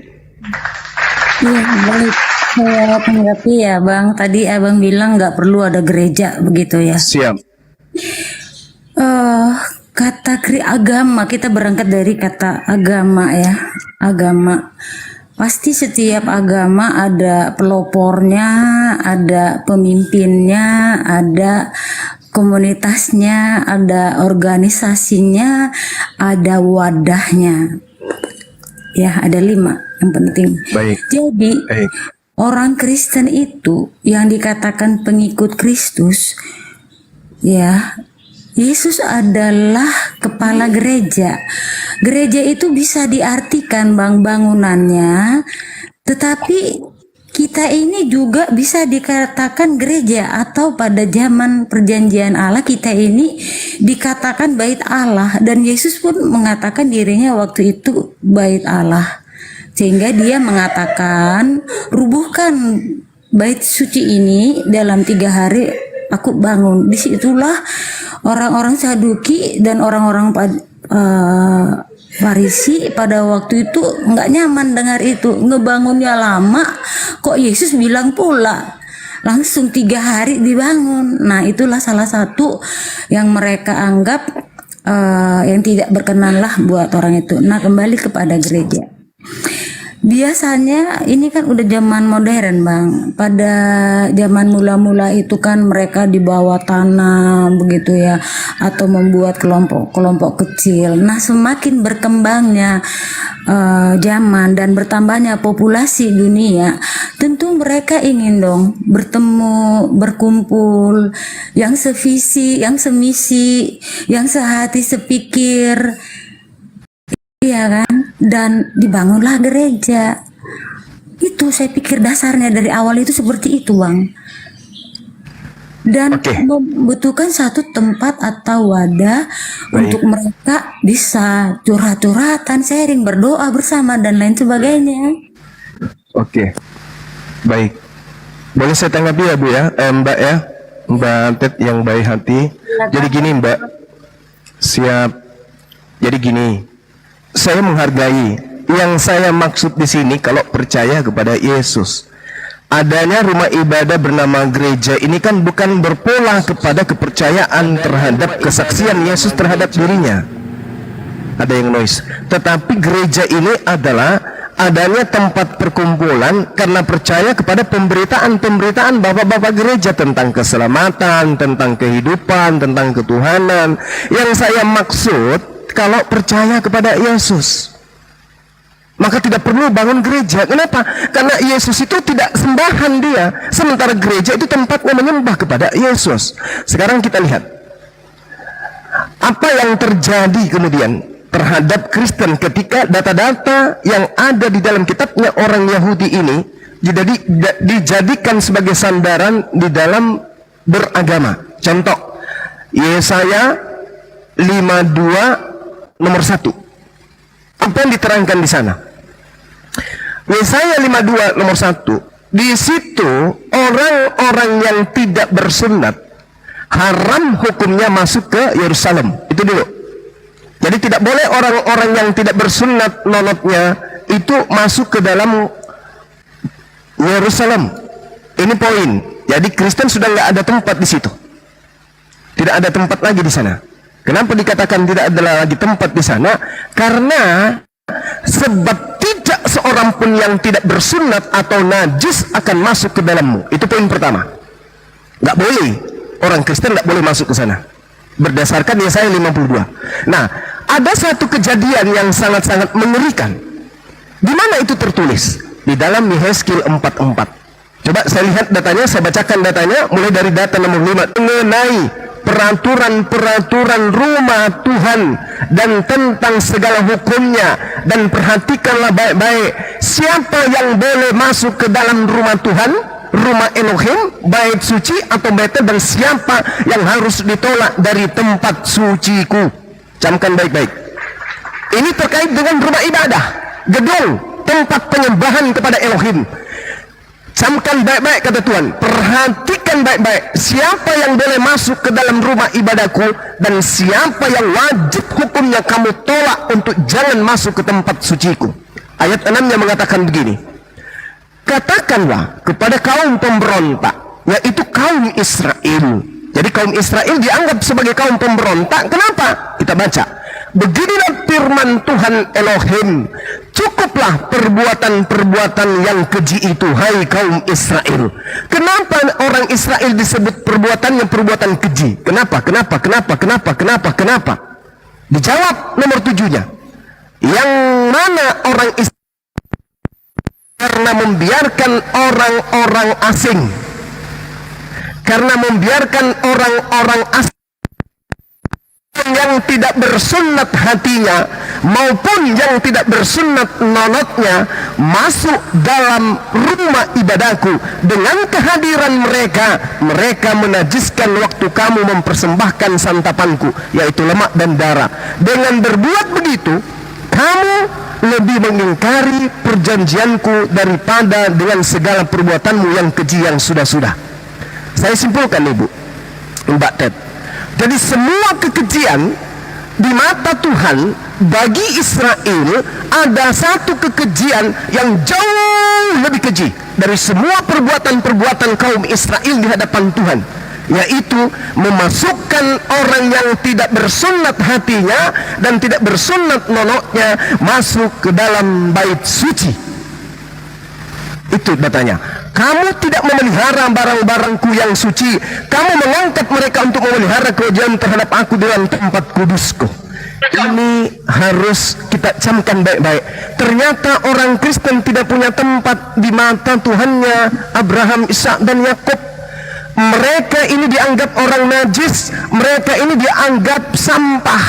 Iya, baik. Saya tanggapi ya Bang, tadi Abang bilang nggak perlu ada gereja begitu ya. Siap. Kata agama, kita berangkat dari kata agama ya. Agama. Pasti setiap agama ada pelopornya, ada pemimpinnya, ada komunitasnya, ada organisasinya, ada wadahnya. Ya, ada 5 yang penting. Baik. Jadi Baik. orang Kristen itu yang dikatakan pengikut Kristus, ya, Yesus adalah kepala gereja. Gereja itu bisa diartikan Bang bangunannya, tetapi kita ini juga bisa dikatakan gereja, atau pada zaman perjanjian Allah kita ini dikatakan bait Allah, dan Yesus pun mengatakan dirinya waktu itu bait Allah. Sehingga Dia mengatakan, rubuhkan bait suci ini dalam 3 hari aku bangun. Disitulah orang-orang Saduki dan orang-orang Farisi pada waktu itu nggak nyaman dengar itu, ngebangunnya lama, kok Yesus bilang pula langsung 3 hari dibangun. Nah itulah salah satu yang mereka anggap yang tidak berkenan lah buat orang itu. Nah kembali kepada gereja. Biasanya ini kan udah zaman modern Bang. Pada zaman mula-mula itu kan mereka di bawah tanah begitu ya, atau membuat kelompok-kelompok kecil. Nah semakin berkembangnya zaman dan bertambahnya populasi dunia, tentu mereka ingin dong bertemu, berkumpul, yang sevisi, yang semisi, yang sehati sepikir. Iya kan? Dan dibangunlah gereja. Itu saya pikir dasarnya dari awal itu seperti itu Bang. Dan membutuhkan satu tempat atau wadah untuk mereka bisa curhat-curhatan, sharing, berdoa bersama dan lain sebagainya. Oke, baik. Boleh saya tanggapi ya Bu ya, Mbak ya, Mbak Ted yang baik hati. Jadi gini Mbak, siap. Jadi gini, saya menghargai. Yang saya maksud di sini kalau percaya kepada Yesus, adanya rumah ibadah bernama gereja ini kan bukan berpola kepada kepercayaan terhadap kesaksian Yesus terhadap dirinya. Ada yang noise. Tetapi gereja ini adalah adanya tempat perkumpulan karena percaya kepada pemberitaan-pemberitaan bapak-bapak gereja tentang keselamatan, tentang kehidupan, tentang ketuhanan. Yang saya maksud, kalau percaya kepada Yesus, maka tidak perlu bangun gereja. Kenapa? Karena Yesus itu tidak sembahan dia, sementara gereja itu tempatnya menyembah kepada Yesus. Sekarang kita lihat apa yang terjadi kemudian terhadap Kristen ketika data-data yang ada di dalam kitabnya orang Yahudi ini dijadikan sebagai sandaran di dalam beragama. Contoh, Yesaya 52 nomor 1. Apa yang diterangkan di sana? Yesaya 52 nomor 1. Di situ orang-orang yang tidak bersunat haram hukumnya masuk ke Yerusalem. Itu dulu. Jadi tidak boleh orang-orang yang tidak bersunat nonotnya itu masuk ke dalam Yerusalem. Ini poin. Jadi Kristen sudah nggak ada tempat di situ. Tidak ada tempat lagi di sana. Kenapa dikatakan tidak ada lagi tempat di sana? Karena sebab tidak seorang pun yang tidak bersunat atau najis akan masuk ke dalammu. Itu poin pertama. Nggak boleh. Orang Kristen nggak boleh masuk ke sana. Berdasarkan Yesaya 52. Nah, ada satu kejadian yang sangat-sangat mengerikan. Di mana itu tertulis? Di dalam Yehezkiel 4:4. Coba saya lihat datanya, saya bacakan datanya mulai dari data nomor 5 mengenai peraturan-peraturan rumah Tuhan dan tentang segala hukumnya, dan perhatikanlah baik-baik siapa yang boleh masuk ke dalam rumah Tuhan, rumah Elohim, bait suci atau Betel, dan siapa yang harus ditolak dari tempat suciku. Camkan baik-baik. Ini terkait dengan rumah ibadah, gedung, tempat penyembahan kepada Elohim. Camkan baik-baik kata Tuhan, perhatikan baik-baik siapa yang boleh masuk ke dalam rumah ibadahku dan siapa yang wajib hukumnya kamu tolak untuk jangan masuk ke tempat suciku. Ayat 6-nya mengatakan begini, katakanlah kepada kaum pemberontak, yaitu kaum Israel. Jadi kaum Israel dianggap sebagai kaum pemberontak. Kenapa? Kita baca, beginilah firman Tuhan Elohim, cukuplah perbuatan-perbuatan yang keji itu, hai kaum Israel. Kenapa orang Israel disebut perbuatannya perbuatan keji? Kenapa? Dijawab nomor 7-nya. Yang mana orang Israel? Karena membiarkan orang-orang asing. Karena membiarkan orang-orang asing yang tidak bersunat hatinya maupun yang tidak bersunat nonotnya masuk dalam rumah ibadahku. Dengan kehadiran mereka menajiskan waktu kamu mempersembahkan santapanku, yaitu lemak dan darah. Dengan berbuat begitu kamu lebih mengingkari perjanjianku daripada dengan segala perbuatanmu yang keji yang sudah-sudah. Saya simpulkan Ibu, Mbak Ted. Jadi semua kekejian di mata Tuhan, bagi Israel ada satu kekejian yang jauh lebih keji dari semua perbuatan-perbuatan kaum Israel di hadapan Tuhan, yaitu memasukkan orang yang tidak bersunat hatinya dan tidak bersunat nonoknya masuk ke dalam bait suci. Itu datanya, kamu tidak memelihara barang-barangku yang suci, kamu mengangkat mereka untuk memelihara kewajiban terhadap aku dalam tempat kudusku. Ini harus kita camkan baik-baik. Ternyata orang Kristen tidak punya tempat di mata Tuhannya Abraham, Ishak dan Yakub. Mereka ini dianggap orang najis, mereka ini dianggap sampah,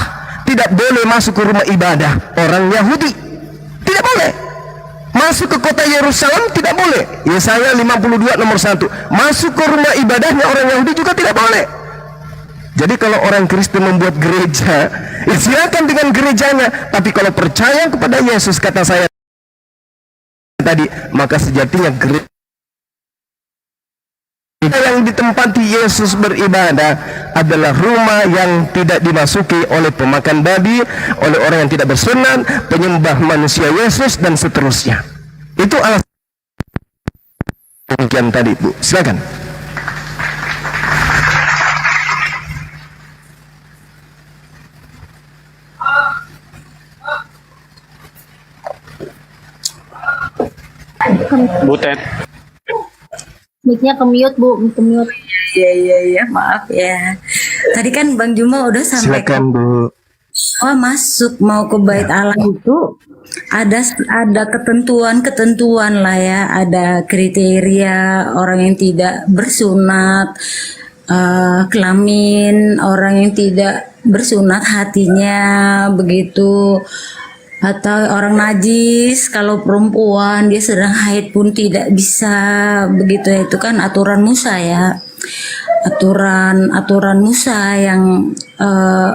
tidak boleh masuk ke rumah ibadah orang Yahudi, tidak boleh masuk ke kota Yerusalem, tidak boleh. Yesaya 52 nomor 1. Masuk ke rumah ibadahnya orang Yahudi juga tidak boleh. Jadi kalau orang Kristen membuat gereja, silakan dengan gerejanya, tapi kalau percaya kepada Yesus, kata saya tadi, maka sejatinya gereja yang ditempati Yesus beribadah adalah rumah yang tidak dimasuki oleh pemakan babi, oleh orang yang tidak bersunat, penyembah manusia Yesus, dan seterusnya. Itu alasan demikian tadi, Bu. Silakan. Butet. Mic-nya ke-mute, Bu, ke-mute. Iya, maaf ya. Tadi kan Bang Juma udah sampaikan. Silakan, Bu. Masuk mau ke bait Allah itu ada ketentuan-ketentuan lah ya, ada kriteria orang yang tidak bersunat, kelamin orang yang tidak bersunat hatinya, begitu. Atau orang najis, kalau perempuan dia sedang haid pun tidak bisa, begitu ya. Itu kan aturan Musa ya, aturan Musa yang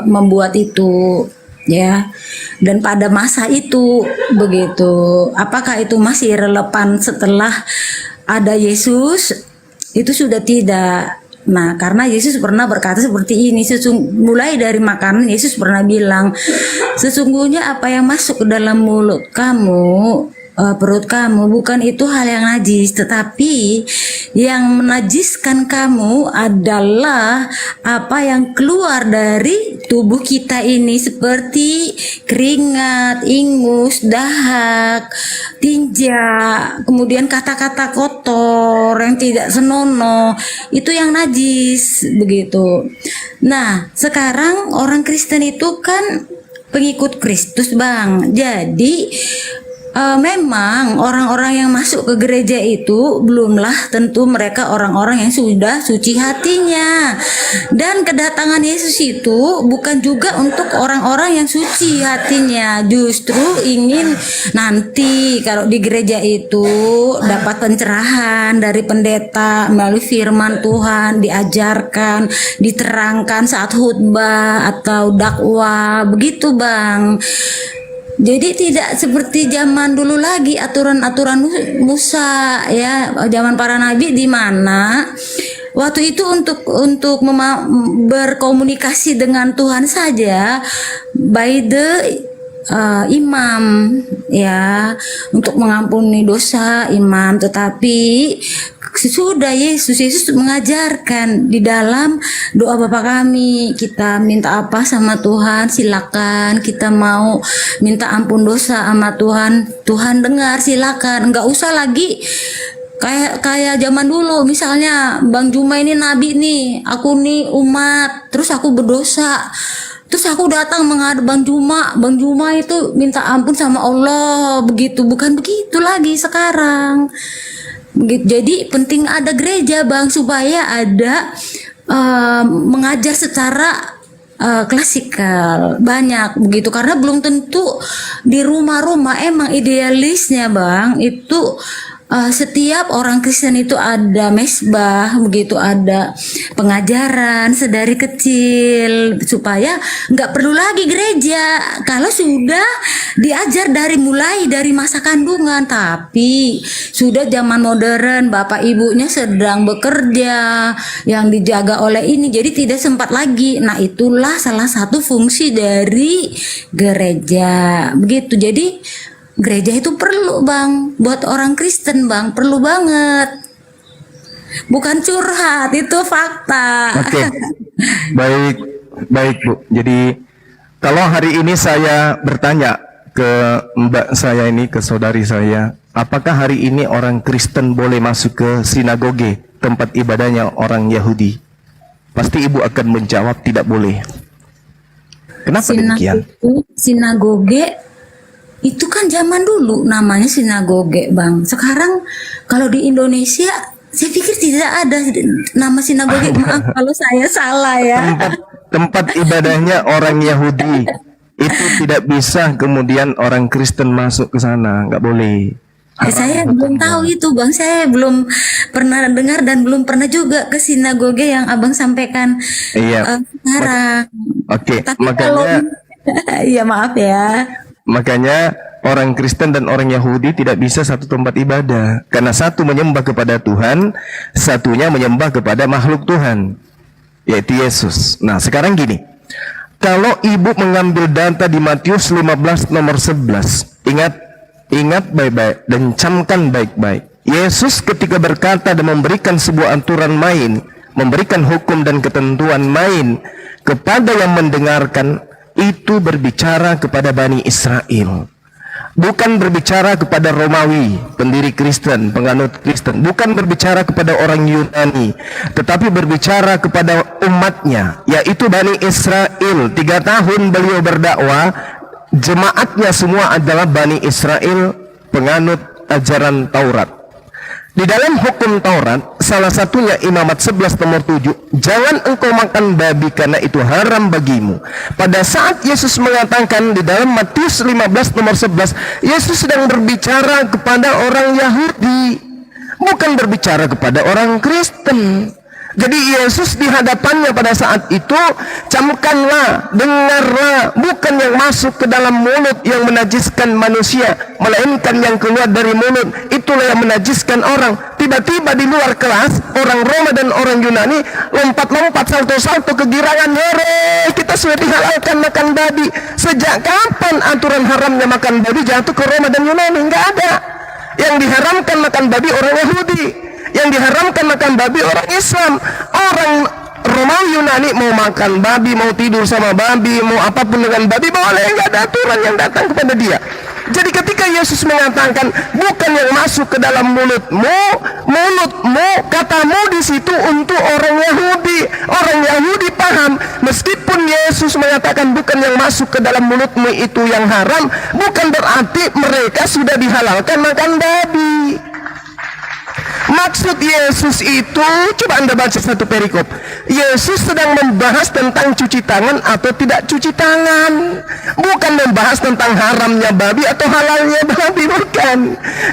membuat itu ya. Dan pada masa itu begitu, apakah itu masih relevan setelah ada Yesus? Itu sudah tidak. Nah, karena Yesus pernah berkata seperti ini, mulai dari makanan Yesus pernah bilang, sesungguhnya apa yang masuk ke dalam mulut kamu, perut kamu, bukan itu hal yang najis, tetapi yang menajiskan kamu adalah apa yang keluar dari tubuh kita ini, seperti keringat, ingus, dahak, tinja, kemudian kata-kata kotor yang tidak senonoh, itu yang najis, begitu. Nah, sekarang orang Kristen itu kan pengikut Kristus, Bang. Jadi memang orang-orang yang masuk ke gereja itu belumlah tentu mereka orang-orang yang sudah suci hatinya. Dan kedatangan Yesus itu bukan juga untuk orang-orang yang suci hatinya, justru ingin nanti kalau di gereja itu dapat pencerahan dari pendeta melalui firman Tuhan, diajarkan, diterangkan saat khutbah atau dakwah, begitu, Bang. Jadi tidak seperti zaman dulu lagi, aturan-aturan Musa ya, zaman para nabi, di mana waktu itu untuk berkomunikasi dengan Tuhan saja by the imam ya, untuk mengampuni dosa imam. Tetapi sudah Yesus mengajarkan di dalam doa Bapa kami, kita minta apa sama Tuhan silakan, kita mau minta ampun dosa sama Tuhan, Tuhan dengar, silakan. Nggak usah lagi kayak zaman dulu, misalnya Bang Juma ini nabi nih, aku nih umat, terus aku berdosa, terus aku datang menghadap Bang Juma itu minta ampun sama Allah, begitu. Bukan begitu lagi sekarang. Jadi penting ada gereja, Bang, supaya ada mengajar secara klasikal banyak begitu, karena belum tentu di rumah-rumah emang idealisnya, Bang, itu setiap orang Kristen itu ada mesbah, begitu ada pengajaran sedari kecil supaya nggak perlu lagi gereja kalau sudah diajar mulai dari masa kandungan. Tapi sudah zaman modern, bapak ibunya sedang bekerja yang dijaga oleh ini, jadi tidak sempat lagi. Nah, itulah salah satu fungsi dari gereja, begitu. Jadi gereja itu perlu, Bang, buat orang Kristen, Bang, perlu banget. Bukan curhat, itu fakta. Oke. Baik, baik Bu. Jadi kalau hari ini saya bertanya ke mbak saya ini, ke saudari saya, apakah hari ini orang Kristen boleh masuk ke sinagoge, tempat ibadahnya orang Yahudi? Pasti ibu akan menjawab tidak boleh. Kenapa demikian? Sinagoge itu kan zaman dulu namanya sinagoge, Bang. Sekarang kalau di Indonesia saya pikir tidak ada nama sinagoge. Maaf kalau saya salah ya. Tempat ibadahnya orang Yahudi itu tidak bisa kemudian orang Kristen masuk ke sana, nggak boleh. Saya belum tahu itu, Bang. Saya belum pernah dengar dan belum pernah juga ke sinagoge yang Abang sampaikan sekarang. Oke, Tapi makanya ya maaf ya. makanya orang Kristen dan orang Yahudi tidak bisa satu tempat ibadah, karena satu menyembah kepada Tuhan, satunya menyembah kepada makhluk Tuhan, yaitu Yesus. Nah, sekarang gini, kalau ibu mengambil data di Matius 15 nomor 11, ingat baik-baik dan camkan baik-baik. Yesus ketika berkata dan memberikan sebuah aturan main, memberikan hukum dan ketentuan main kepada yang mendengarkan, itu berbicara kepada Bani Israel, bukan berbicara kepada Romawi, pendiri Kristen, penganut Kristen, bukan berbicara kepada orang Yunani, tetapi berbicara kepada umatnya, yaitu Bani Israel. 3 tahun beliau berdakwah, jemaatnya semua adalah Bani Israel, penganut ajaran Taurat. Di dalam hukum Taurat, salah satunya Imamat 11 nomor 7, jangan engkau makan babi karena itu haram bagimu. Pada saat Yesus mengatakan di dalam Matius 15 nomor 11, Yesus sedang berbicara kepada orang Yahudi, bukan berbicara kepada orang Kristen. Jadi Yesus di hadapannya pada saat itu, camkanlah, dengarlah, bukan yang masuk ke dalam mulut yang menajiskan manusia, melainkan yang keluar dari mulut, itulah yang menajiskan orang. Tiba-tiba di luar kelas, orang Roma dan orang Yunani lompat-lompat, salto-salto, kegirangan, hore, kita sudah dihalalkan makan babi. Sejak kapan aturan haramnya makan babi jatuh ke Roma dan Yunani? Enggak ada. Yang diharamkan makan babi orang Yahudi, yang diharamkan makan babi orang Islam. Orang Romawi Yunani mau makan babi, mau tidur sama babi, mau apapun dengan babi boleh, nggak ada aturan yang datang kepada dia. Jadi ketika Yesus mengatakan bukan yang masuk ke dalam mulutmu, katamu di situ untuk orang Yahudi. Orang Yahudi paham, meskipun Yesus mengatakan bukan yang masuk ke dalam mulutmu itu yang haram, bukan berarti mereka sudah dihalalkan makan babi. Maksud Yesus itu, coba Anda baca satu perikop. Yesus sedang membahas tentang cuci tangan atau tidak cuci tangan, bukan membahas tentang haramnya babi atau halalnya babi, bukan.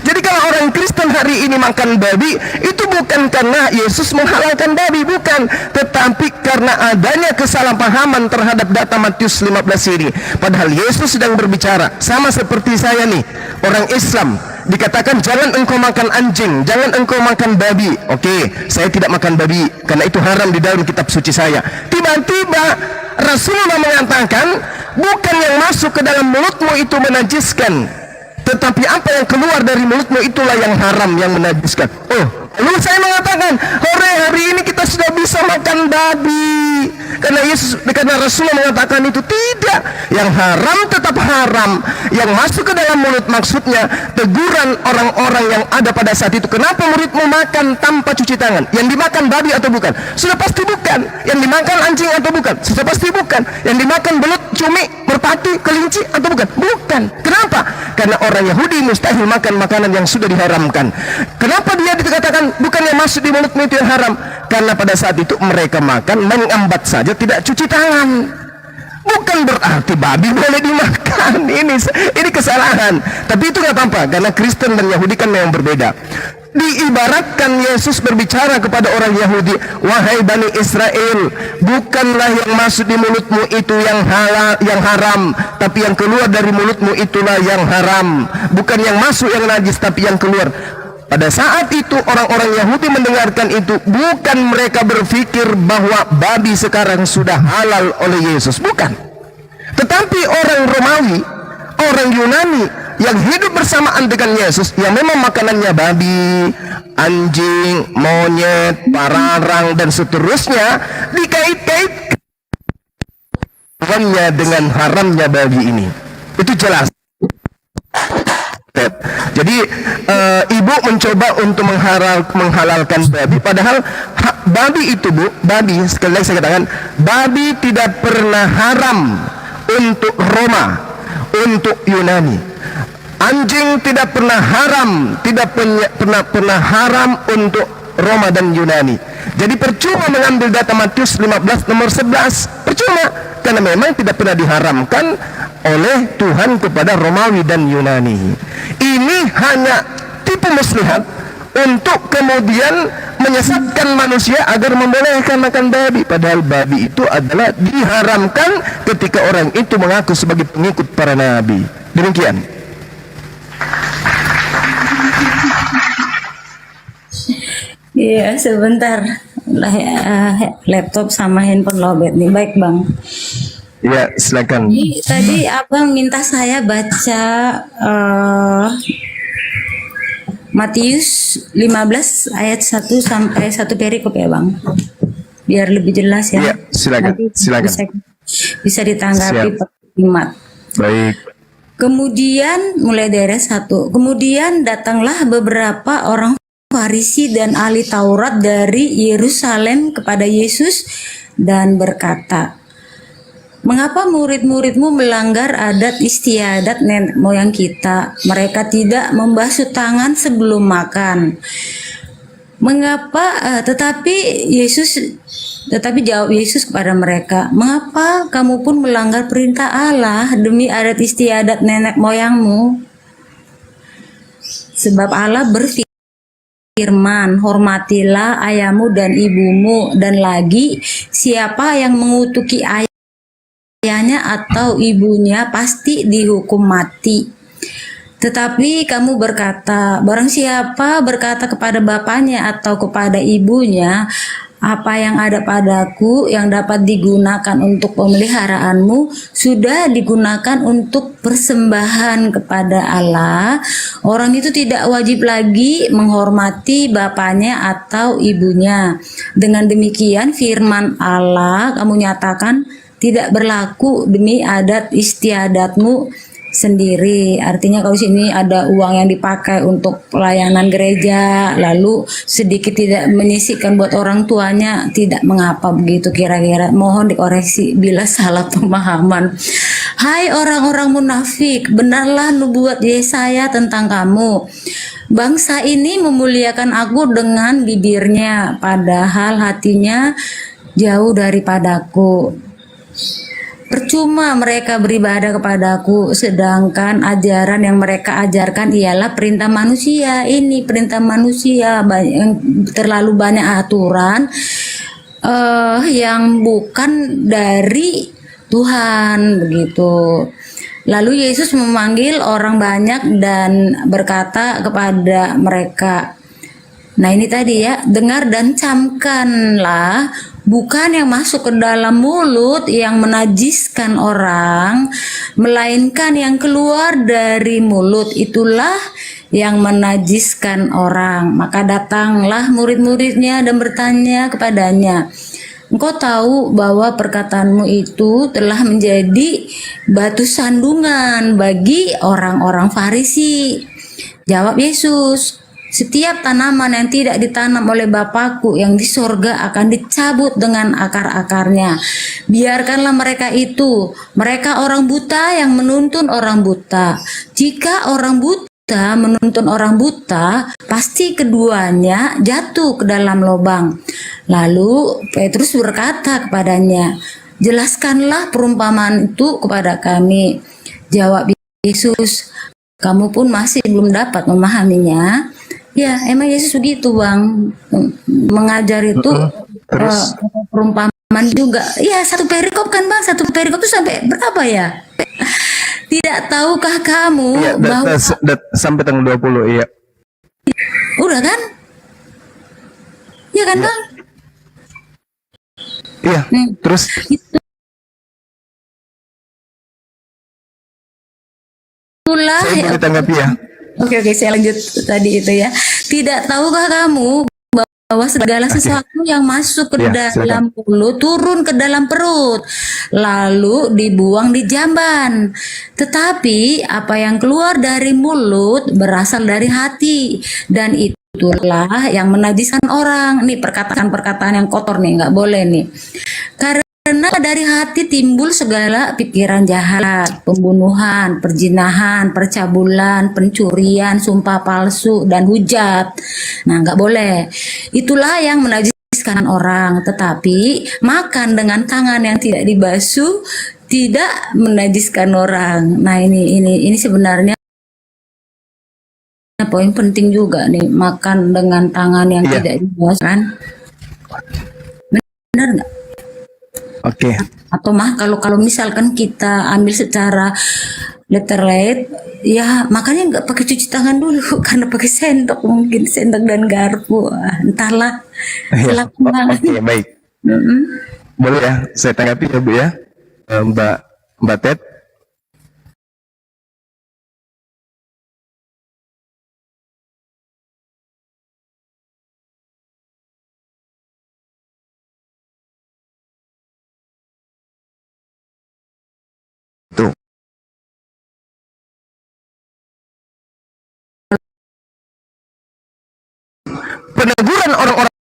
Jadi kalau orang Kristen hari ini makan babi, itu bukan karena Yesus menghalalkan babi, bukan, tetapi karena adanya kesalahpahaman terhadap data Matius 15 ini. Padahal Yesus sedang berbicara, sama seperti saya nih, orang Islam. Dikatakan jangan engkau makan anjing, jangan engkau makan babi. Oke, saya tidak makan babi karena itu haram di dalam kitab suci saya. Tiba-tiba Rasulullah mengatakan bukan yang masuk ke dalam mulutmu itu menajiskan, tetapi apa yang keluar dari mulutmu itulah yang haram, yang menajiskan. Oh, lalu saya mengatakan, hore, hari ini kita sudah bisa makan babi. Karena Rasulullah mengatakan itu tidak. Yang haram tetap haram. Yang masuk ke dalam mulut, maksudnya teguran orang-orang yang ada pada saat itu. Kenapa muridmu makan tanpa cuci tangan? Yang dimakan babi atau bukan? Sudah pasti bukan. Yang dimakan anjing atau bukan? Sudah pasti bukan. Yang dimakan belut, cumi, merpati, kelinci atau bukan? Bukan. Kenapa? Karena orang Yahudi mustahil makan makanan yang sudah diharamkan. Kenapa dia dikatakan bukan yang masuk di mulutmu itu yang haram? Karena pada saat itu mereka makan mengambat saja, tidak cuci tangan. Bukan berarti babi boleh dimakan. Ini kesalahan. Tapi itu nggak apa-apa, karena Kristen dan Yahudi kan memang berbeda. Diibaratkan Yesus berbicara kepada orang Yahudi, wahai Bani Israel, bukanlah yang masuk di mulutmu itu yang halal, yang haram, tapi yang keluar dari mulutmu itulah yang haram. Bukan yang masuk yang najis, tapi yang keluar. Pada saat itu orang-orang Yahudi mendengarkan itu, bukan mereka berpikir bahwa babi sekarang sudah halal oleh Yesus, bukan. Tetapi orang Romawi, orang Yunani yang hidup bersamaan dengan Yesus, yang memang makanannya babi, anjing, monyet, pararang dan seterusnya, dikait-kaitkan dengan haramnya babi ini. Itu jelas. Jadi ibu mencoba untuk menghalalkan babi, padahal babi itu, Bu, babi, sekali lagi saya katakan, babi tidak pernah haram untuk Roma, untuk Yunani. Anjing tidak pernah haram, tidak pernah haram untuk Roma dan Yunani. Jadi percuma mengambil data Matius 15 nomor 11, percuma, karena memang tidak pernah diharamkan oleh Tuhan kepada Romawi dan Yunani. Ini hanya tipu muslihat untuk kemudian menyesatkan manusia agar membolehkan makan babi, padahal babi itu adalah diharamkan ketika orang itu mengaku sebagai pengikut para nabi. Demikian. Iya, sebentar lah ya, laptop sama handphone lobet nih. Baik, Bang. Ya, silakan. Tadi Abang minta saya baca Matius 15 ayat 1 sampai 1 perikop ya, Bang. Biar lebih jelas ya. Ya, silakan. Silakan. Bisa ditanggapi Pak Imat. Baik. Kemudian mulai dari 1. Kemudian datanglah beberapa orang Farisi dan ahli Taurat dari Yerusalem kepada Yesus dan berkata, "Mengapa murid-muridmu melanggar adat istiadat nenek moyang kita? Mereka tidak membasuh tangan sebelum makan." Mengapa? Tetapi jawab Yesus kepada mereka, "Mengapa kamu pun melanggar perintah Allah demi adat istiadat nenek moyangmu? Sebab Allah berfirman, hormatilah ayahmu dan ibumu, dan lagi siapa yang mengutuki ayahnya atau ibunya pasti dihukum mati. Tetapi kamu berkata, barang siapa berkata kepada bapaknya atau kepada ibunya, apa yang ada padaku yang dapat digunakan untuk pemeliharaanmu sudah digunakan untuk persembahan kepada Allah, orang itu tidak wajib lagi menghormati bapaknya atau ibunya. Dengan demikian firman Allah kamu nyatakan tidak berlaku demi adat istiadatmu sendiri." Artinya kalau sini ada uang yang dipakai untuk pelayanan gereja, lalu sedikit tidak menyisihkan buat orang tuanya, tidak mengapa begitu kira-kira. Mohon dikoreksi bila salah pemahaman. Hai orang-orang munafik, benarlah nubuat Yesaya tentang kamu. Bangsa ini memuliakan aku dengan bibirnya, padahal hatinya jauh daripadaku. Percuma mereka beribadah kepadaku, sedangkan ajaran yang mereka ajarkan ialah perintah manusia. Ini perintah manusia, terlalu banyak aturan yang bukan dari Tuhan, begitu. Lalu Yesus memanggil orang banyak dan berkata kepada mereka, nah ini tadi ya, dengar dan camkanlah, bukan yang masuk ke dalam mulut yang menajiskan orang, melainkan yang keluar dari mulut, itulah yang menajiskan orang. Maka datanglah murid-muridnya dan bertanya kepadanya, "Engkau tahu bahwa perkataanmu itu telah menjadi batu sandungan bagi orang-orang Farisi." Jawab Yesus, "Setiap tanaman yang tidak ditanam oleh Bapakku yang di sorga akan dicabut dengan akar-akarnya. Biarkanlah mereka itu. Mereka orang buta yang menuntun orang buta. Jika orang buta menuntun orang buta, pasti keduanya jatuh ke dalam lubang." Lalu Petrus berkata kepadanya, jelaskanlah perumpamaan itu kepada kami. Jawab Yesus, kamu pun masih belum dapat memahaminya. Ya, emang Yesus begitu Bang, mengajar itu perumpamaan juga. Ya, satu perikop kan Bang, satu perikop itu sampai berapa ya? Tidak tahukah kamu Iya, bahwa sampai tanggal 20, iya. udah kan? Iya kan Bang? Iya, terus Itulah saya boleh tanggapi ya. Oke, saya lanjut tadi itu ya. Tidak tahukah kamu bahwa segala sesuatu yang masuk ke Ya, dalam mulut turun ke dalam perut, lalu dibuang di jamban. Tetapi apa yang keluar dari mulut berasal dari hati, dan itulah yang menajiskan orang. Nih perkataan-perkataan yang kotor nih, nggak boleh nih. Karena dari hati timbul segala pikiran jahat, pembunuhan, perzinahan, percabulan, pencurian, sumpah palsu, dan hujat. Nah, nggak boleh. Itulah yang menajiskan orang. Tetapi makan dengan tangan yang tidak dibasuh tidak menajiskan orang. Nah, ini sebenarnya poin penting juga nih. Makan dengan tangan yang tidak dibasuh kan? Benar nggak? Oke. Atau kalau misalkan kita ambil secara letterlet, ya makanya nggak pakai cuci tangan dulu karena pakai sendok, mungkin sendok dan garpu. Entahlah. Ya. Oke, baik. Boleh ya, saya tanggapi ya Bu ya, Mbak Ted. Tuh. Peneguran orang-orang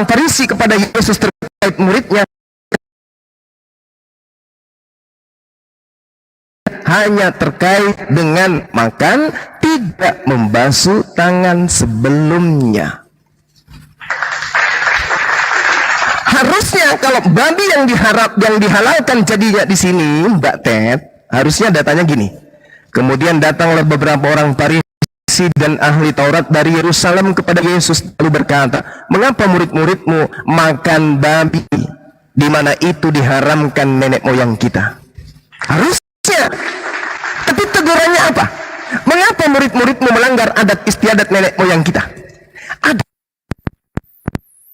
Farisi kepada Yesus terkait muridnya hanya terkait dengan makan, tidak membasuh tangan sebelumnya. Harusnya kalau babi yang dihalalkan jadinya di sini, Mbak Ted, harusnya datanya gini. Kemudian datanglah beberapa orang Farisi dan ahli Taurat dari Yerusalem kepada Yesus lalu berkata, mengapa murid-muridmu makan babi, di mana itu diharamkan nenek moyang kita? Harusnya. Tapi tegurannya apa? Mengapa murid-muridmu melanggar adat istiadat nenek moyang kita? Ada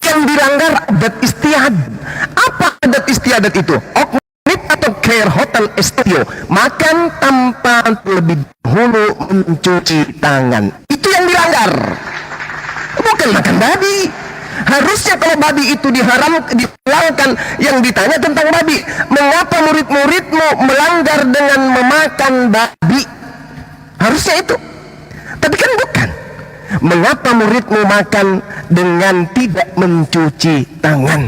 yang dilanggar adat istiadat. Apa adat istiadat itu? Oknit atau care hotel estio, makan tanpa terlebih dahulu mencuci tangan. Itu yang dilanggar, bukan makan babi. Harusnya kalau babi itu dihalalkan, yang ditanya tentang babi, mengapa murid-muridmu melanggar dengan memakan babi? Harusnya itu. Tapi kan bukan. Mengapa muridmu makan dengan tidak mencuci tangan?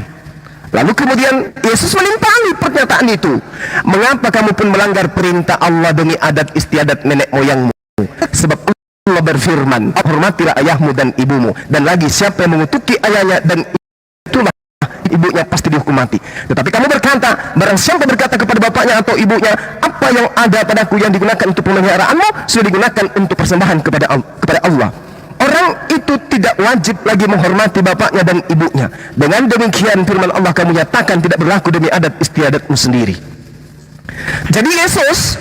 Lalu kemudian Yesus menimpali pernyataan itu. Mengapa kamu pun melanggar perintah Allah demi adat istiadat nenek moyangmu? Sebab Allah berfirman, hormatilah ayahmu dan ibumu. Dan lagi, siapa yang mengutuki ayahnya dan itulah ibunya pasti dihukum mati. Tetapi kamu berkata, barang siapa berkata kepada bapaknya atau ibunya, apa yang ada padaku yang digunakan untuk pemeliharaanmu sudah digunakan untuk persembahan kepada Allah. Orang itu tidak wajib lagi menghormati bapaknya dan ibunya. Dengan demikian firman Allah kamu nyatakan tidak berlaku demi adat istiadatmu sendiri. Jadi Yesus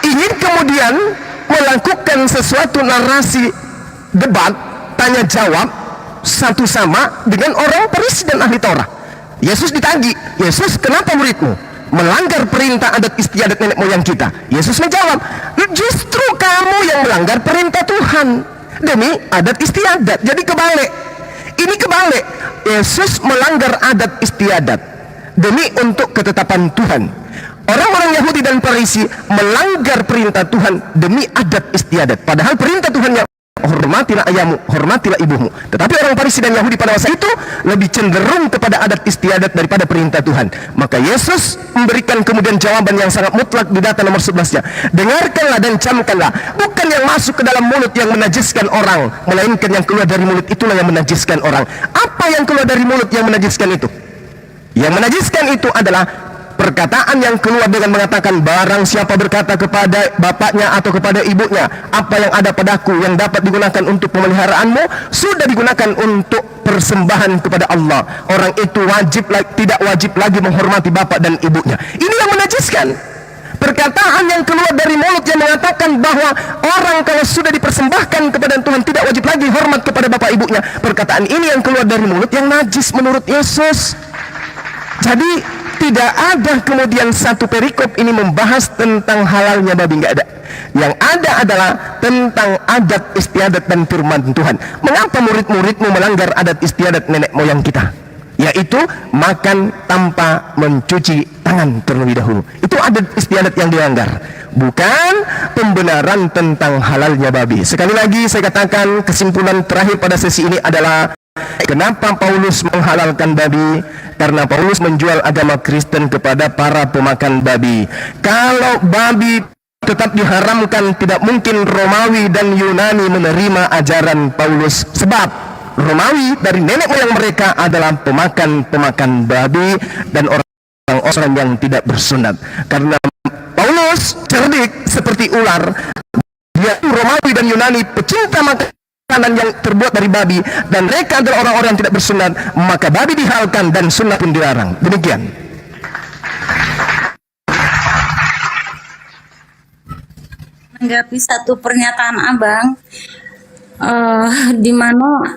ingin kemudian melakukan sesuatu narasi debat, tanya jawab satu sama dengan orang Farisi dan ahli Taurat. Yesus ditagih, Yesus kenapa muridmu melanggar perintah adat istiadat nenek moyang kita? Yesus menjawab, justru kamu yang melanggar perintah Tuhan demi adat istiadat. Jadi kebalik. Ini kebalik. Yesus melanggar adat istiadat demi untuk ketetapan Tuhan. Orang-orang Yahudi dan Farisi melanggar perintah Tuhan demi adat istiadat. Padahal perintah Tuhan yang hormatilah ayahmu, hormatilah ibumu. Tetapi orang Farisi dan Yahudi pada masa itu lebih cenderung kepada adat istiadat daripada perintah Tuhan. Maka Yesus memberikan kemudian jawaban yang sangat mutlak di data nomor 11-nya. Dengarkanlah dan camkanlah, bukan yang masuk ke dalam mulut yang menajiskan orang, melainkan yang keluar dari mulut itulah yang menajiskan orang. Apa yang keluar dari mulut yang menajiskan itu? Yang menajiskan itu adalah perkataan yang keluar dengan mengatakan, barang siapa berkata kepada bapaknya atau kepada ibunya, apa yang ada padaku yang dapat digunakan untuk pemeliharaanmu sudah digunakan untuk persembahan kepada Allah, orang itu tidak wajib lagi menghormati bapak dan ibunya. Ini yang menajiskan. Perkataan yang keluar dari mulut yang mengatakan bahwa orang kalau sudah dipersembahkan kepada Tuhan tidak wajib lagi hormat kepada bapak ibunya, perkataan ini yang keluar dari mulut yang najis menurut Yesus. Jadi tidak ada kemudian satu perikop ini membahas tentang halalnya babi, nggak ada. Yang ada adalah tentang adat istiadat dan firman Tuhan. Mengapa murid-muridmu melanggar adat istiadat nenek moyang kita, yaitu makan tanpa mencuci tangan terlebih dahulu? Itu adat istiadat yang dilanggar, bukan pembenaran tentang halalnya babi. Sekali lagi saya katakan, kesimpulan terakhir pada sesi ini adalah kenapa Paulus menghalalkan babi? Karena Paulus menjual agama Kristen kepada para pemakan babi. Kalau babi tetap diharamkan, tidak mungkin Romawi dan Yunani menerima ajaran Paulus. Sebab Romawi dari nenek moyang mereka adalah pemakan babi dan orang-orang yang tidak bersunat. Karena Paulus cerdik seperti ular. Dia Romawi dan Yunani pecinta makanan yang terbuat dari babi, dan mereka adalah orang-orang yang tidak bersunat, maka babi dihalalkan dan sunat pun dilarang. Demikian. Menanggapi satu pernyataan Abang, di mana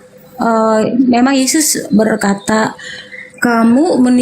memang Yesus berkata, kamu